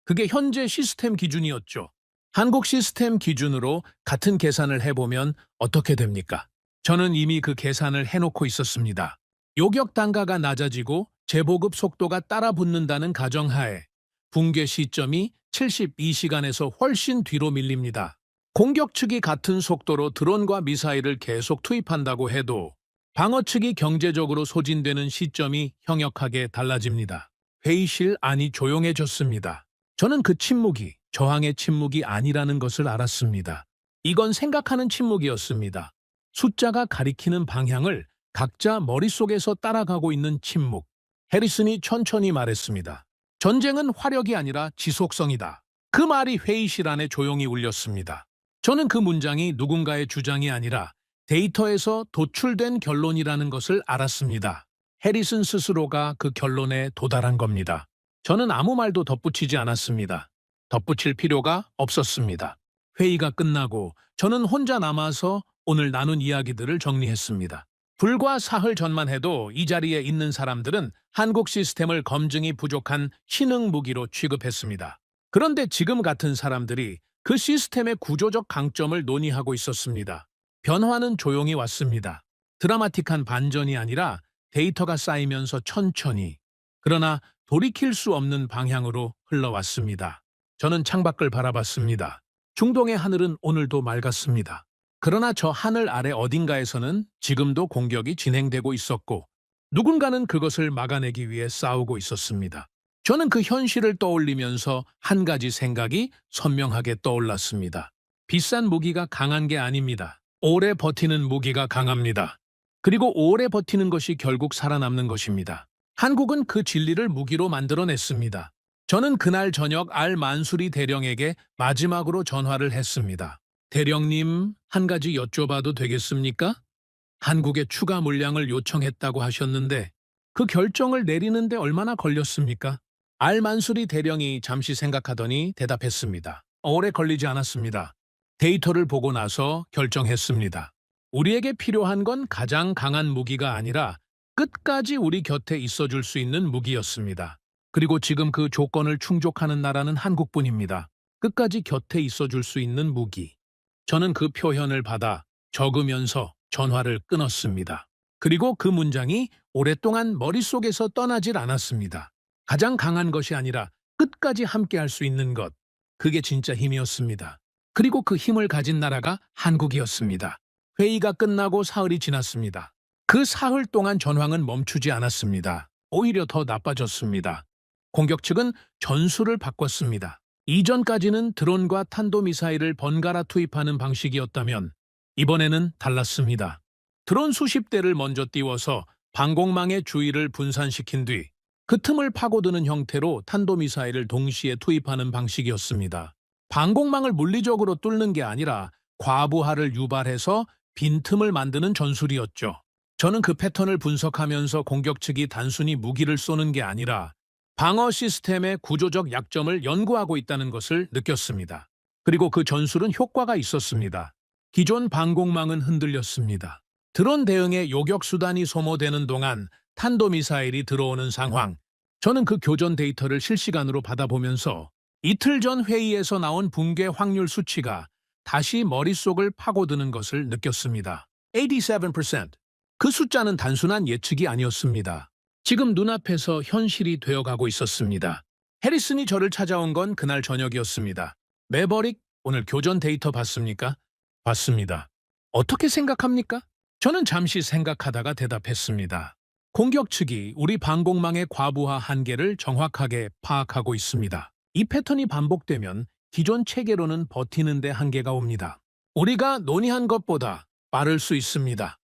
그게 현재 시스템 기준이었죠. 한국 시스템 기준으로 같은 계산을 해보면 어떻게 됩니까? 저는 이미 그 계산을 해놓고 있었습니다. 요격 단가가 낮아지고 재보급 속도가 따라붙는다는 가정하에 붕괴 시점이 72시간에서 훨씬 뒤로 밀립니다. 공격 측이 같은 속도로 드론과 미사일을 계속 투입한다고 해도 방어 측이 경제적으로 소진되는 시점이 형역하게 달라집니다. 회의실 안이 조용해졌습니다. 저는 그 침묵이 저항의 침묵이 아니라는 것을 알았습니다. 이건 생각하는 침묵이었습니다. 숫자가 가리키는 방향을 각자 머릿속에서 따라가고 있는 침묵. 해리슨이 천천히 말했습니다. 전쟁은 화력이 아니라 지속성이다. 그 말이 회의실 안에 조용히 울렸습니다. 저는 그 문장이 누군가의 주장이 아니라 데이터에서 도출된 결론이라는 것을 알았습니다. 해리슨 스스로가 그 결론에 도달한 겁니다. 저는 아무 말도 덧붙이지 않았습니다. 덧붙일 필요가 없었습니다. 회의가 끝나고 저는 혼자 남아서 오늘 나눈 이야기들을 정리했습니다. 불과 사흘 전만 해도 이 자리에 있는 사람들은 한국 시스템을 검증이 부족한 신흥 무기로 취급했습니다. 그런데 지금 같은 사람들이 그 시스템의 구조적 강점을 논의하고 있었습니다. 변화는 조용히 왔습니다. 드라마틱한 반전이 아니라 데이터가 쌓이면서 천천히, 그러나 돌이킬 수 없는 방향으로 흘러왔습니다. 저는 창밖을 바라봤습니다. 중동의 하늘은 오늘도 맑았습니다. 그러나 저 하늘 아래 어딘가에서는 지금도 공격이 진행되고 있었고 누군가는 그것을 막아내기 위해 싸우고 있었습니다. 저는 그 현실을 떠올리면서 한 가지 생각이 선명하게 떠올랐습니다. 비싼 무기가 강한 게 아닙니다. 오래 버티는 무기가 강합니다. 그리고 오래 버티는 것이 결국 살아남는 것입니다. 한국은 그 진리를 무기로 만들어냈습니다. 저는 그날 저녁 알 만수리 대령에게 마지막으로 전화를 했습니다. 대령님, 한 가지 여쭤봐도 되겠습니까? 한국에 추가 물량을 요청했다고 하셨는데 그 결정을 내리는데 얼마나 걸렸습니까? 알 만수리 대령이 잠시 생각하더니 대답했습니다. 오래 걸리지 않았습니다. 데이터를 보고 나서 결정했습니다. 우리에게 필요한 건 가장 강한 무기가 아니라 끝까지 우리 곁에 있어줄 수 있는 무기였습니다. 그리고 지금 그 조건을 충족하는 나라는 한국뿐입니다. 끝까지 곁에 있어줄 수 있는 무기. 저는 그 표현을 받아 적으면서 전화를 끊었습니다. 그리고 그 문장이 오랫동안 머릿속에서 떠나질 않았습니다. 가장 강한 것이 아니라 끝까지 함께할 수 있는 것. 그게 진짜 힘이었습니다. 그리고 그 힘을 가진 나라가 한국이었습니다. 회의가 끝나고 사흘이 지났습니다. 그 사흘 동안 전황은 멈추지 않았습니다. 오히려 더 나빠졌습니다. 공격 측은 전술을 바꿨습니다. 이전까지는 드론과 탄도미사일을 번갈아 투입하는 방식이었다면 이번에는 달랐습니다. 드론 수십 대를 먼저 띄워서 방공망의 주위를 분산시킨 뒤 그 틈을 파고드는 형태로 탄도미사일을 동시에 투입하는 방식이었습니다. 방공망을 물리적으로 뚫는 게 아니라 과부하를 유발해서 빈틈을 만드는 전술이었죠. 저는 그 패턴을 분석하면서 공격 측이 단순히 무기를 쏘는 게 아니라 방어 시스템의 구조적 약점을 연구하고 있다는 것을 느꼈습니다. 그리고 그 전술은 효과가 있었습니다. 기존 방공망은 흔들렸습니다. 드론 대응에 요격 수단이 소모되는 동안 탄도미사일이 들어오는 상황. 저는 그 교전 데이터를 실시간으로 받아보면서 이틀 전 회의에서 나온 붕괴 확률 수치가 다시 머릿속을 파고드는 것을 느꼈습니다. 87%. 그 숫자는 단순한 예측이 아니었습니다. 지금 눈앞에서 현실이 되어가고 있었습니다. 해리슨이 저를 찾아온 건 그날 저녁이었습니다. 매버릭, 오늘 교전 데이터 봤습니까? 봤습니다. 어떻게 생각합니까? 저는 잠시 생각하다가 대답했습니다. 공격 측이 우리 방공망의 과부하 한계를 정확하게 파악하고 있습니다. 이 패턴이 반복되면 기존 체계로는 버티는데 한계가 옵니다. 우리가 논의한 것보다 빠를 수 있습니다.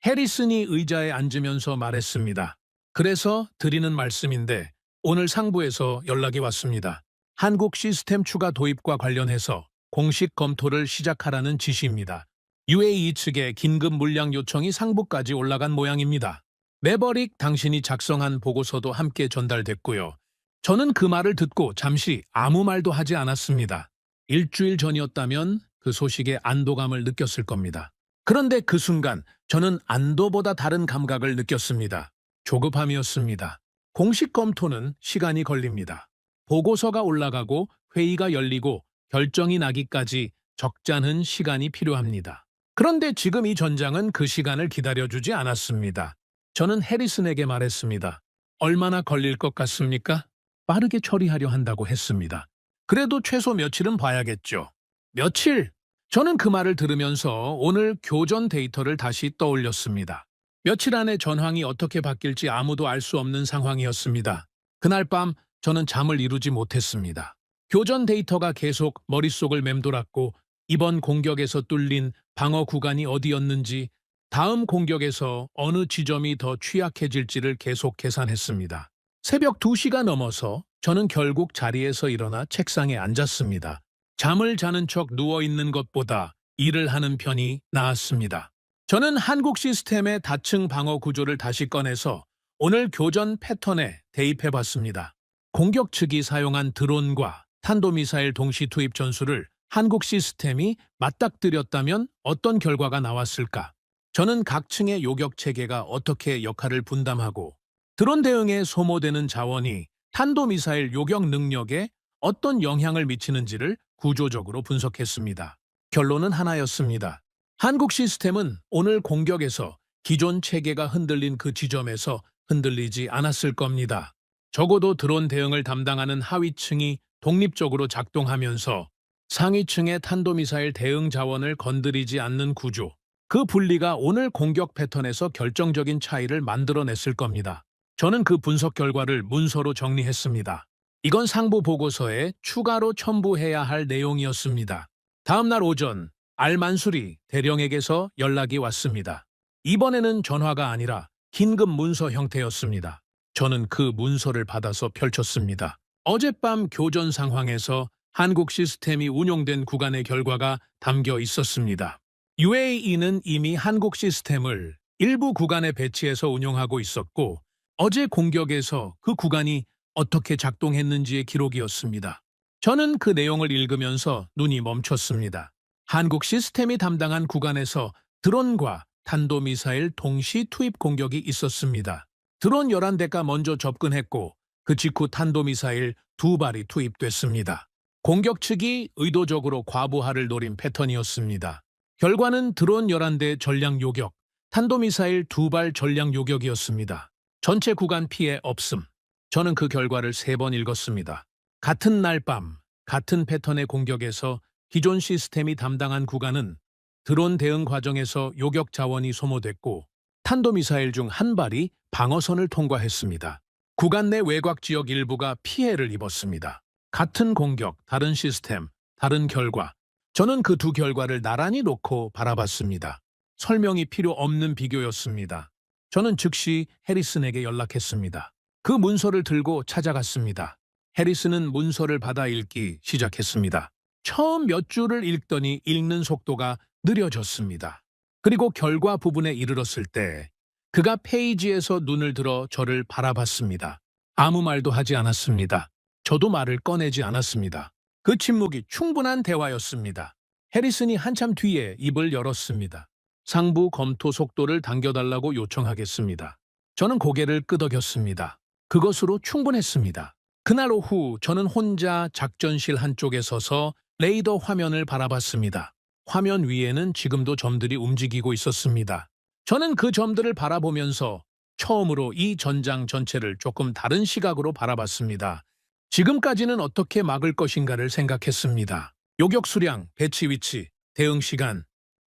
해리슨이 의자에 앉으면서 말했습니다. 그래서 드리는 말씀인데 오늘 상부에서 연락이 왔습니다. 한국 시스템 추가 도입과 관련해서 공식 검토를 시작하라는 지시입니다. UAE 측의 긴급 물량 요청이 상부까지 올라간 모양입니다. 매버릭, 당신이 작성한 보고서도 함께 전달됐고요. 저는 그 말을 듣고 잠시 아무 말도 하지 않았습니다. 일주일 전이었다면 그 소식에 안도감을 느꼈을 겁니다. 그런데 그 순간 저는 안도보다 다른 감각을 느꼈습니다. 조급함이었습니다. 공식 검토는 시간이 걸립니다. 보고서가 올라가고 회의가 열리고 결정이 나기까지 적잖은 시간이 필요합니다. 그런데 지금 이 전장은 그 시간을 기다려주지 않았습니다. 저는 해리슨에게 말했습니다. 얼마나 걸릴 것 같습니까? 빠르게 처리하려 한다고 했습니다. 그래도 최소 며칠은 봐야겠죠. 며칠? 저는 그 말을 들으면서 오늘 교전 데이터를 다시 떠올렸습니다. 며칠 안에 전황이 어떻게 바뀔지 아무도 알 수 없는 상황이었습니다. 그날 밤 저는 잠을 이루지 못했습니다. 교전 데이터가 계속 머릿속을 맴돌았고 이번 공격에서 뚫린 방어 구간이 어디였는지 다음 공격에서 어느 지점이 더 취약해질지를 계속 계산했습니다. 새벽 2시가 넘어서 저는 결국 자리에서 일어나 책상에 앉았습니다. 잠을 자는 척 누워있는 것보다 일을 하는 편이 나았습니다. 저는 한국 시스템의 다층 방어 구조를 다시 꺼내서 오늘 교전 패턴에 대입해봤습니다. 공격 측이 사용한 드론과 탄도미사일 동시 투입 전술을 한국 시스템이 맞닥뜨렸다면 어떤 결과가 나왔을까? 저는 각 층의 요격 체계가 어떻게 역할을 분담하고 드론 대응에 소모되는 자원이 탄도미사일 요격 능력에 어떤 영향을 미치는지를 구조적으로 분석했습니다. 결론은 하나였습니다. 한국 시스템은 오늘 공격에서 기존 체계가 흔들린 그 지점에서 흔들리지 않았을 겁니다. 적어도 드론 대응을 담당하는 하위층이 독립적으로 작동하면서 상위층의 탄도미사일 대응 자원을 건드리지 않는 구조, 그 분리가 오늘 공격 패턴에서 결정적인 차이를 만들어냈을 겁니다. 저는 그 분석 결과를 문서로 정리했습니다. 이건 상부 보고서에 추가로 첨부해야 할 내용이었습니다. 다음 날 오전, 알만수리 대령에게서 연락이 왔습니다. 이번에는 전화가 아니라 긴급 문서 형태였습니다. 저는 그 문서를 받아서 펼쳤습니다. 어젯밤 교전 상황에서 한국 시스템이 운용된 구간의 결과가 담겨 있었습니다. UAE는 이미 한국 시스템을 일부 구간에 배치해서 운용하고 있었고, 어제 공격에서 그 구간이 어떻게 작동했는지의 기록이었습니다. 저는 그 내용을 읽으면서 눈이 멈췄습니다. 한국 시스템이 담당한 구간에서 드론과 탄도미사일 동시 투입 공격이 있었습니다. 드론 11대가 먼저 접근했고 그 직후 탄도미사일 2발이 투입됐습니다. 공격 측이 의도적으로 과부하를 노린 패턴이었습니다. 결과는 드론 11대 전량 요격, 탄도미사일 2발 전량 요격이었습니다. 전체 구간 피해 없음. 저는 그 결과를 3번 읽었습니다. 같은 날 밤, 같은 패턴의 공격에서 기존 시스템이 담당한 구간은 드론 대응 과정에서 요격 자원이 소모됐고 탄도미사일 중 한 발이 방어선을 통과했습니다. 구간 내 외곽 지역 일부가 피해를 입었습니다. 같은 공격, 다른 시스템, 다른 결과. 저는 그 두 결과를 나란히 놓고 바라봤습니다. 설명이 필요 없는 비교였습니다. 저는 즉시 해리슨에게 연락했습니다. 그 문서를 들고 찾아갔습니다. 해리슨은 문서를 받아 읽기 시작했습니다. 처음 몇 줄을 읽더니 읽는 속도가 느려졌습니다. 그리고 결과 부분에 이르렀을 때 그가 페이지에서 눈을 들어 저를 바라봤습니다. 아무 말도 하지 않았습니다. 저도 말을 꺼내지 않았습니다. 그 침묵이 충분한 대화였습니다. 해리슨이 한참 뒤에 입을 열었습니다. 상부 검토 속도를 당겨달라고 요청하겠습니다. 저는 고개를 끄덕였습니다. 그것으로 충분했습니다. 그날 오후 저는 혼자 작전실 한쪽에 서서 레이더 화면을 바라봤습니다. 화면 위에는 지금도 점들이 움직이고 있었습니다. 저는 그 점들을 바라보면서 처음으로 이 전장 전체를 조금 다른 시각으로 바라봤습니다. 지금까지는 어떻게 막을 것인가를 생각했습니다. 요격 수량, 배치 위치, 대응 시간.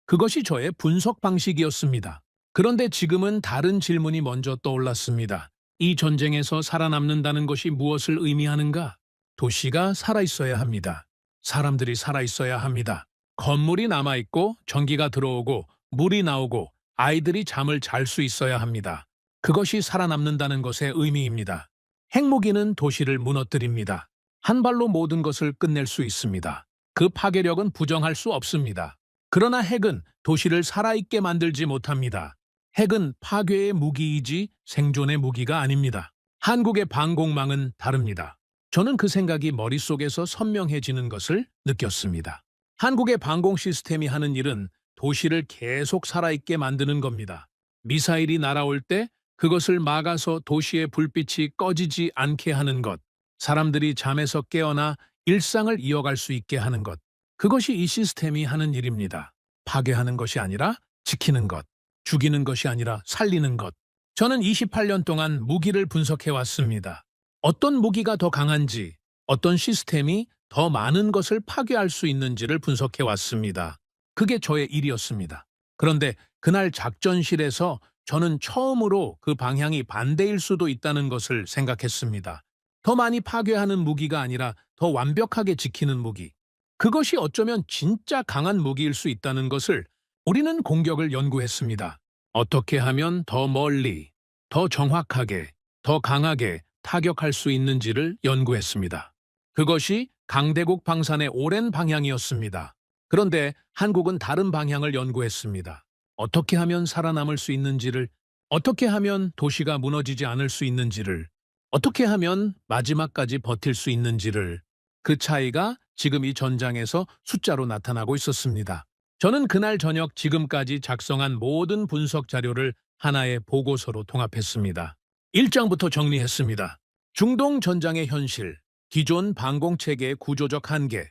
그것이 저의 분석 방식이었습니다. 그런데 지금은 다른 질문이 먼저 떠올랐습니다. 이 전쟁에서 살아남는다는 것이 무엇을 의미하는가? 도시가 살아있어야 합니다. 사람들이 살아있어야 합니다. 건물이 남아있고 전기가 들어오고 물이 나오고 아이들이 잠을 잘 수 있어야 합니다. 그것이 살아남는다는 것의 의미입니다. 핵무기는 도시를 무너뜨립니다. 한 발로 모든 것을 끝낼 수 있습니다. 그 파괴력은 부정할 수 없습니다. 그러나 핵은 도시를 살아있게 만들지 못합니다. 핵은 파괴의 무기이지 생존의 무기가 아닙니다. 한국의 방공망은 다릅니다. 저는 그 생각이 머릿속에서 선명해지는 것을 느꼈습니다. 한국의 방공 시스템이 하는 일은 도시를 계속 살아있게 만드는 겁니다. 미사일이 날아올 때 그것을 막아서 도시의 불빛이 꺼지지 않게 하는 것, 사람들이 잠에서 깨어나 일상을 이어갈 수 있게 하는 것, 그것이 이 시스템이 하는 일입니다. 파괴하는 것이 아니라 지키는 것, 죽이는 것이 아니라 살리는 것. 저는 28년 동안 무기를 분석해왔습니다. 어떤 무기가 더 강한지, 어떤 시스템이 더 많은 것을 파괴할 수 있는지를 분석해왔습니다. 그게 저의 일이었습니다. 그런데 그날 작전실에서 저는 처음으로 그 방향이 반대일 수도 있다는 것을 생각했습니다. 더 많이 파괴하는 무기가 아니라 더 완벽하게 지키는 무기. 그것이 어쩌면 진짜 강한 무기일 수 있다는 것을 우리는 공격을 연구했습니다. 어떻게 하면 더 멀리, 더 정확하게, 더 강하게 타격할 수 있는지를 연구했습니다. 그것이 강대국 방산의 오랜 방향이었습니다. 그런데 한국은 다른 방향을 연구했습니다. 어떻게 하면 살아남을 수 있는지를, 어떻게 하면 도시가 무너지지 않을 수 있는지를, 어떻게 하면 마지막까지 버틸 수 있는지를. 그 차이가 지금 이 전장에서 숫자로 나타나고 있었습니다. 저는 그날 저녁 지금까지 작성한 모든 분석 자료를 하나의 보고서로 통합했습니다. 1장부터 정리했습니다. 중동 전장의 현실, 기존 방공체계의 구조적 한계,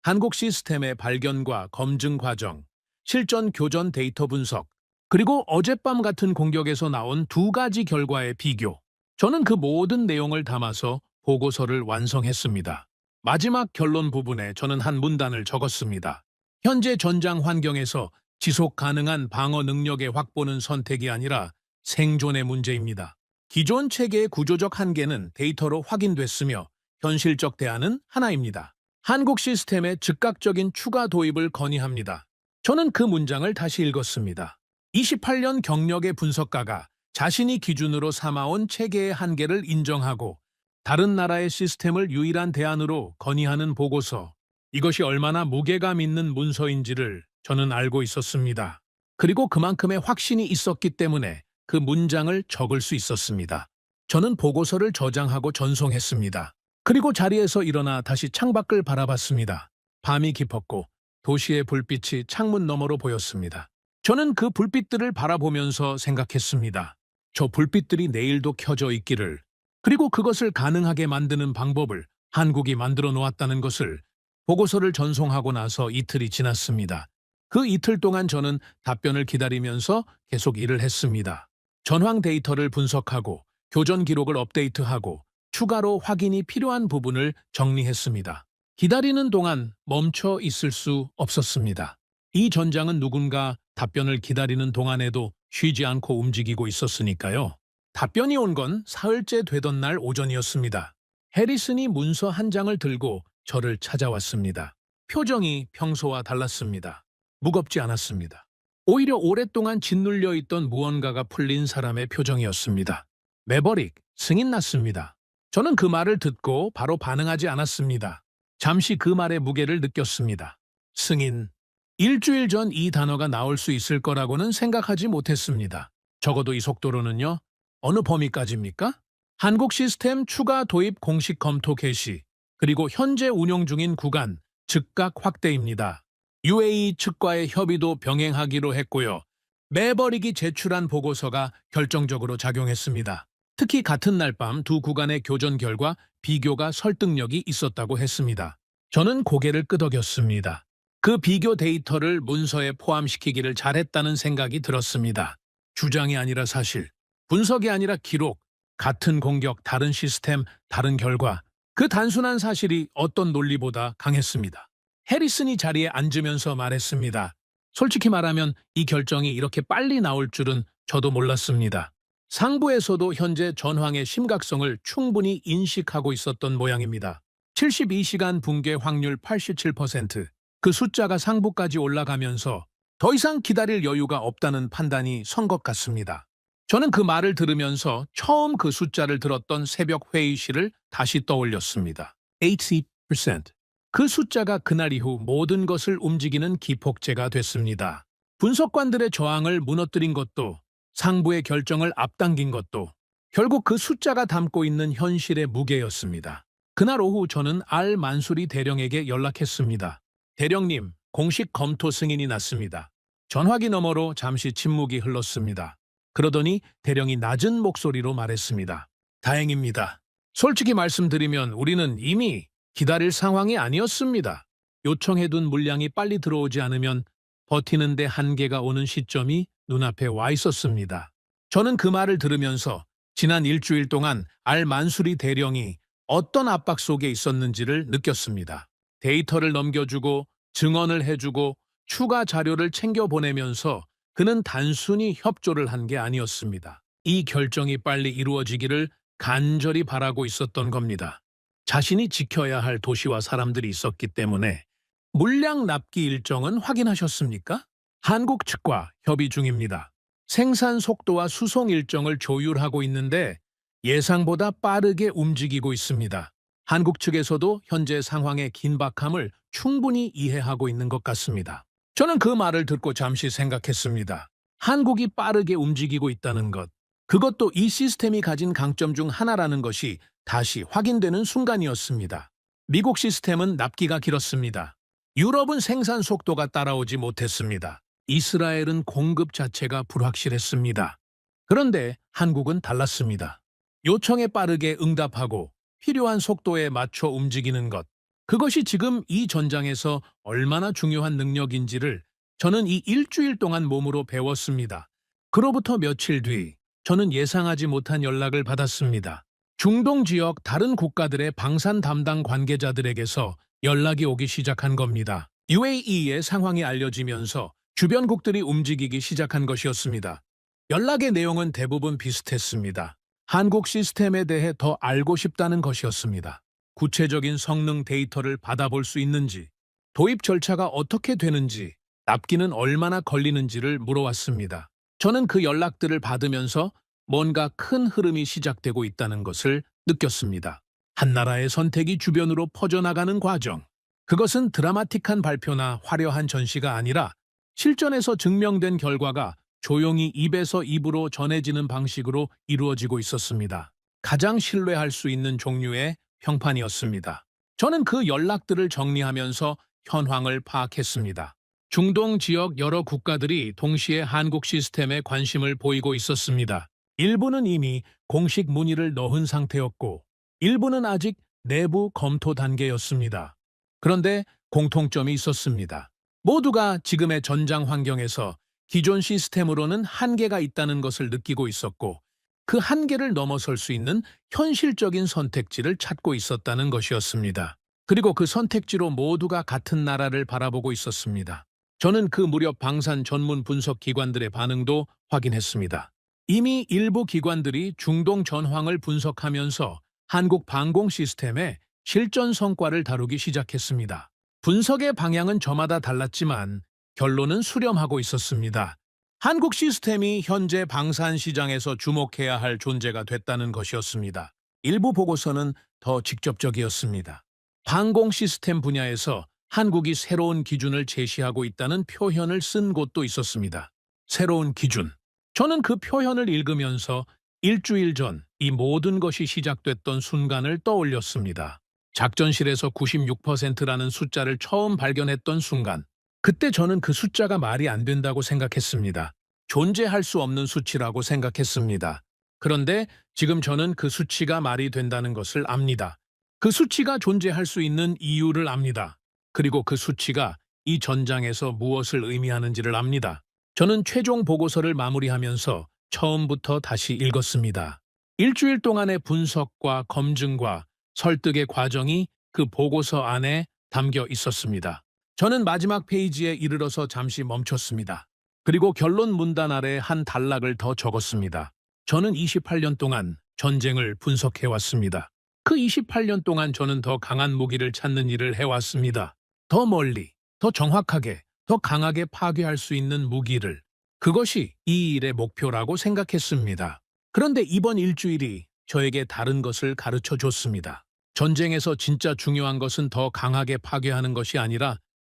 한국 시스템의 발견과 검증 과정, 실전 교전 데이터 분석, 그리고 어젯밤 같은 공격에서 나온 2가지 결과의 비교. 저는 그 모든 내용을 담아서 보고서를 완성했습니다. 마지막 결론 부분에 저는 한 문단을 적었습니다. 현재 전장 환경에서 지속 가능한 방어 능력의 확보는 선택이 아니라 생존의 문제입니다. 기존 체계의 구조적 한계는 데이터로 확인됐으며 현실적 대안은 하나입니다. 한국 시스템의 즉각적인 추가 도입을 건의합니다. 저는 그 문장을 다시 읽었습니다. 28년 경력의 분석가가 자신이 기준으로 삼아온 체계의 한계를 인정하고 다른 나라의 시스템을 유일한 대안으로 건의하는 보고서. 이것이 얼마나 무게감 있는 문서인지를 저는 알고 있었습니다. 그리고 그만큼의 확신이 있었기 때문에 그 문장을 적을 수 있었습니다. 저는 보고서를 저장하고 전송했습니다. 그리고 자리에서 일어나 다시 창밖을 바라봤습니다. 밤이 깊었고 도시의 불빛이 창문 너머로 보였습니다. 저는 그 불빛들을 바라보면서 생각했습니다. 저 불빛들이 내일도 켜져 있기를, 그리고 그것을 가능하게 만드는 방법을 한국이 만들어 놓았다는 것을. 보고서를 전송하고 나서 이틀이 지났습니다. 그 이틀 동안 저는 답변을 기다리면서 계속 일을 했습니다. 전황 데이터를 분석하고 교전 기록을 업데이트하고 추가로 확인이 필요한 부분을 정리했습니다. 기다리는 동안 멈춰 있을 수 없었습니다. 이 전장은 누군가 답변을 기다리는 동안에도 쉬지 않고 움직이고 있었으니까요. 답변이 온 건 사흘째 되던 날 오전이었습니다. 해리슨이 문서 한 장을 들고 저를 찾아왔습니다. 표정이 평소와 달랐습니다. 무겁지 않았습니다. 오히려 오랫동안 짓눌려 있던 무언가가 풀린 사람의 표정이었습니다. 매버릭, 승인 났습니다. 저는 그 말을 듣고 바로 반응하지 않았습니다. 잠시 그 말의 무게를 느꼈습니다. 승인. 일주일 전 이 단어가 나올 수 있을 거라고는 생각하지 못했습니다. 적어도 이 속도로는요. 어느 범위까지입니까? 한국 시스템 추가 도입 공식 검토 개시, 그리고 현재 운영 중인 구간 즉각 확대입니다. UAE 측과의 협의도 병행하기로 했고요. 매버릭이 제출한 보고서가 결정적으로 작용했습니다. 특히 같은 날 밤 두 구간의 교전 결과 비교가 설득력이 있었다고 했습니다. 저는 고개를 끄덕였습니다. 그 비교 데이터를 문서에 포함시키기를 잘했다는 생각이 들었습니다. 주장이 아니라 사실, 분석이 아니라 기록, 같은 공격, 다른 시스템, 다른 결과. 그 단순한 사실이 어떤 논리보다 강했습니다. 해리슨이 자리에 앉으면서 말했습니다. 솔직히 말하면 이 결정이 이렇게 빨리 나올 줄은 저도 몰랐습니다. 상부에서도 현재 전황의 심각성을 충분히 인식하고 있었던 모양입니다. 72시간 붕괴 확률 87%. 그 숫자가 상부까지 올라가면서 더 이상 기다릴 여유가 없다는 판단이 선 것 같습니다. 저는 그 말을 들으면서 처음 그 숫자를 들었던 새벽 회의실을 다시 떠올렸습니다. 80%. 그 숫자가 그날 이후 모든 것을 움직이는 기폭제가 됐습니다. 분석관들의 저항을 무너뜨린 것도, 상부의 결정을 앞당긴 것도 결국 그 숫자가 담고 있는 현실의 무게였습니다. 그날 오후 저는 알 만수리 대령에게 연락했습니다. 대령님, 공식 검토 승인이 났습니다. 전화기 너머로 잠시 침묵이 흘렀습니다. 그러더니 대령이 낮은 목소리로 말했습니다. 다행입니다. 솔직히 말씀드리면 우리는 이미 기다릴 상황이 아니었습니다. 요청해둔 물량이 빨리 들어오지 않으면 버티는 데 한계가 오는 시점이 눈앞에 와 있었습니다. 저는 그 말을 들으면서 지난 일주일 동안 알 만수리 대령이 어떤 압박 속에 있었는지를 느꼈습니다. 데이터를 넘겨주고 증언을 해주고 추가 자료를 챙겨보내면서 그는 단순히 협조를 한 게 아니었습니다. 이 결정이 빨리 이루어지기를 간절히 바라고 있었던 겁니다. 자신이 지켜야 할 도시와 사람들이 있었기 때문에. 물량 납기 일정은 확인하셨습니까? 한국 측과 협의 중입니다. 생산 속도와 수송 일정을 조율하고 있는데 예상보다 빠르게 움직이고 있습니다. 한국 측에서도 현재 상황의 긴박함을 충분히 이해하고 있는 것 같습니다. 저는 그 말을 듣고 잠시 생각했습니다. 한국이 빠르게 움직이고 있다는 것, 그것도 이 시스템이 가진 강점 중 하나라는 것이 다시 확인되는 순간이었습니다. 미국 시스템은 납기가 길었습니다. 유럽은 생산 속도가 따라오지 못했습니다. 이스라엘은 공급 자체가 불확실했습니다. 그런데 한국은 달랐습니다. 요청에 빠르게 응답하고 필요한 속도에 맞춰 움직이는 것, 그것이 지금 이 전장에서 얼마나 중요한 능력인지를 저는 이 일주일 동안 몸으로 배웠습니다. 그로부터 며칠 뒤 저는 예상하지 못한 연락을 받았습니다. 중동 지역 다른 국가들의 방산 담당 관계자들에게서 연락이 오기 시작한 겁니다. UAE의 상황이 알려지면서 주변국들이 움직이기 시작한 것이었습니다. 연락의 내용은 대부분 비슷했습니다. 한국 시스템에 대해 더 알고 싶다는 것이었습니다. 구체적인 성능 데이터를 받아볼 수 있는지, 도입 절차가 어떻게 되는지, 납기는 얼마나 걸리는지를 물어왔습니다. 저는 그 연락들을 받으면서 뭔가 큰 흐름이 시작되고 있다는 것을 느꼈습니다. 한 나라의 선택이 주변으로 퍼져나가는 과정. 그것은 드라마틱한 발표나 화려한 전시가 아니라 실전에서 증명된 결과가 조용히 입에서 입으로 전해지는 방식으로 이루어지고 있었습니다. 가장 신뢰할 수 있는 종류의 평판이었습니다. 저는 그 연락들을 정리하면서 현황을 파악했습니다. 중동 지역 여러 국가들이 동시에 한국 시스템에 관심을 보이고 있었습니다. 일부는 이미 공식 문의를 넣은 상태였고, 일부는 아직 내부 검토 단계였습니다. 그런데 공통점이 있었습니다. 모두가 지금의 전장 환경에서 기존 시스템으로는 한계가 있다는 것을 느끼고 있었고, 그 한계를 넘어설 수 있는 현실적인 선택지를 찾고 있었다는 것이었습니다. 그리고 그 선택지로 모두가 같은 나라를 바라보고 있었습니다. 저는 그 무렵 방산 전문 분석 기관들의 반응도 확인했습니다. 이미 일부 기관들이 중동 전황을 분석하면서 한국 방공 시스템의 실전 성과를 다루기 시작했습니다. 분석의 방향은 저마다 달랐지만 결론은 수렴하고 있었습니다. 한국 시스템이 현재 방산 시장에서 주목해야 할 존재가 됐다는 것이었습니다. 일부 보고서는 더 직접적이었습니다. 방공 시스템 분야에서 한국이 새로운 기준을 제시하고 있다는 표현을 쓴 곳도 있었습니다. 새로운 기준. 저는 그 표현을 읽으면서 일주일 전 이 모든 것이 시작됐던 순간을 떠올렸습니다. 작전실에서 96%라는 숫자를 처음 발견했던 순간, 그때 저는 그 숫자가 말이 안 된다고 생각했습니다. 존재할 수 없는 수치라고 생각했습니다. 그런데 지금 저는 그 수치가 말이 된다는 것을 압니다. 그 수치가 존재할 수 있는 이유를 압니다. 그리고 그 수치가 이 전장에서 무엇을 의미하는지를 압니다. 저는 최종 보고서를 마무리하면서 처음부터 다시 읽었습니다. 일주일 동안의 분석과 검증과 설득의 과정이 그 보고서 안에 담겨 있었습니다. 저는 마지막 페이지에 이르러서 잠시 멈췄습니다. 그리고 결론 문단 아래 한 단락을 더 적었습니다. 저는 28년 동안 전쟁을 분석해왔습니다. 그 28년 동안 저는 더 강한 무기를 찾는 일을 해왔습니다. 더 멀리, 더 정확하게, 더 강하게 파괴할 수 있는 무기를. 그것이 이 일의 목표라고 생각했습니다. 그런데 이번 일주일이 저에게 다른 것을 가르쳐 줬습니다. 전쟁에서 진짜 중요한 것은 더 강하게 파괴하는 것이 아니라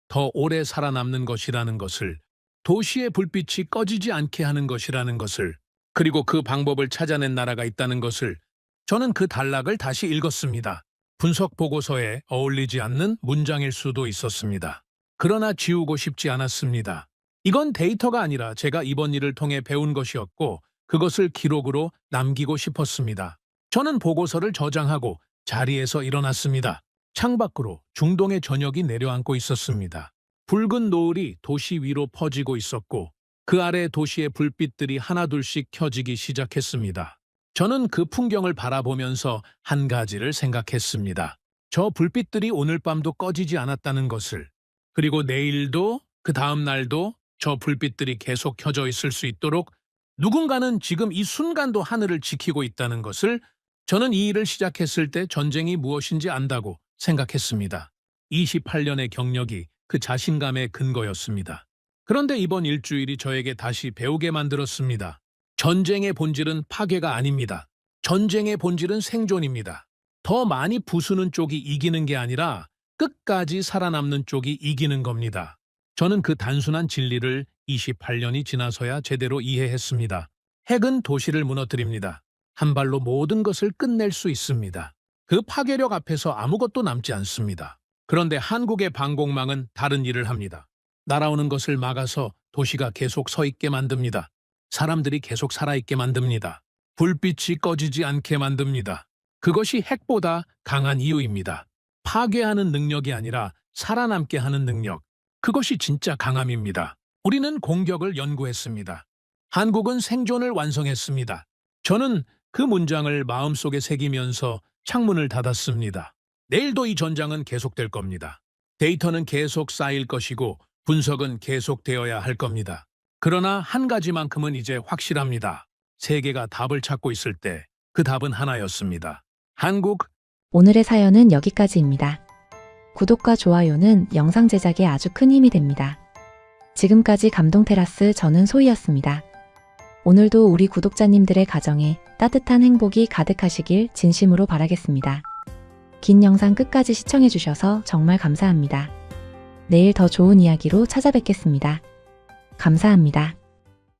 더 오래 살아남는 것이라는 것을, 도시의 불빛이 꺼지지 않게 하는 것이라는 것을, 그리고 그 방법을 찾아낸 나라가 있다는 것을. 저는 그 단락을 다시 읽었습니다. 분석 보고서에 어울리지 않는 문장일 수도 있었습니다. 그러나 지우고 싶지 않았습니다. 이건 데이터가 아니라 제가 이번 일을 통해 배운 것이었고 그것을 기록으로 남기고 싶었습니다. 저는 보고서를 저장하고 자리에서 일어났습니다. 창밖으로 중동의 저녁이 내려앉고 있었습니다. 붉은 노을이 도시 위로 퍼지고 있었고 그 아래 도시의 불빛들이 하나둘씩 켜지기 시작했습니다. 저는 그 풍경을 바라보면서 한 가지를 생각했습니다. 저 불빛들이 오늘 밤도 꺼지지 않았다는 것을, 그리고 내일도 그 다음 날도 저 불빛들이 계속 켜져 있을 수 있도록 누군가는 지금 이 순간도 하늘을 지키고 있다는 것을. 저는 이 일을 시작했을 때 전쟁이 무엇인지 안다고 생각했습니다. 28년의 경력이 그 자신감의 근거였습니다. 그런데 이번 일주일이 저에게 다시 배우게 만들었습니다. 전쟁의 본질은 파괴가 아닙니다. 전쟁의 본질은 생존입니다. 더 많이 부수는 쪽이 이기는 게 아니라 끝까지 살아남는 쪽이 이기는 겁니다. 저는 그 단순한 진리를 28년이 지나서야 제대로 이해했습니다. 핵은 도시를 무너뜨립니다. 한 발로 모든 것을 끝낼 수 있습니다. 그 파괴력 앞에서 아무것도 남지 않습니다. 그런데 한국의 방공망은 다른 일을 합니다. 날아오는 것을 막아서 도시가 계속 서 있게 만듭니다. 사람들이 계속 살아있게 만듭니다. 불빛이 꺼지지 않게 만듭니다. 그것이 핵보다 강한 이유입니다. 파괴하는 능력이 아니라 살아남게 하는 능력. 그것이 진짜 강함입니다. 우리는 공격을 연구했습니다. 한국은 생존을 완성했습니다. 저는 그 문장을 마음속에 새기면서 창문을 닫았습니다. 내일도 이 전장은 계속될 겁니다. 데이터는 계속 쌓일 것이고 분석은 계속되어야 할 겁니다. 그러나 한 가지만큼은 이제 확실합니다. 세계가 답을 찾고 있을 때 그 답은 하나였습니다. 한국. 오늘의 사연은 여기까지입니다. 구독과 좋아요는 영상 제작에 아주 큰 힘이 됩니다. 지금까지 감동 테라스 저는 소희였습니다. 오늘도 우리 구독자님들의 가정에 따뜻한 행복이 가득하시길 진심으로 바라겠습니다. 긴 영상 끝까지 시청해주셔서 정말 감사합니다. 내일 더 좋은 이야기로 찾아뵙겠습니다. 감사합니다.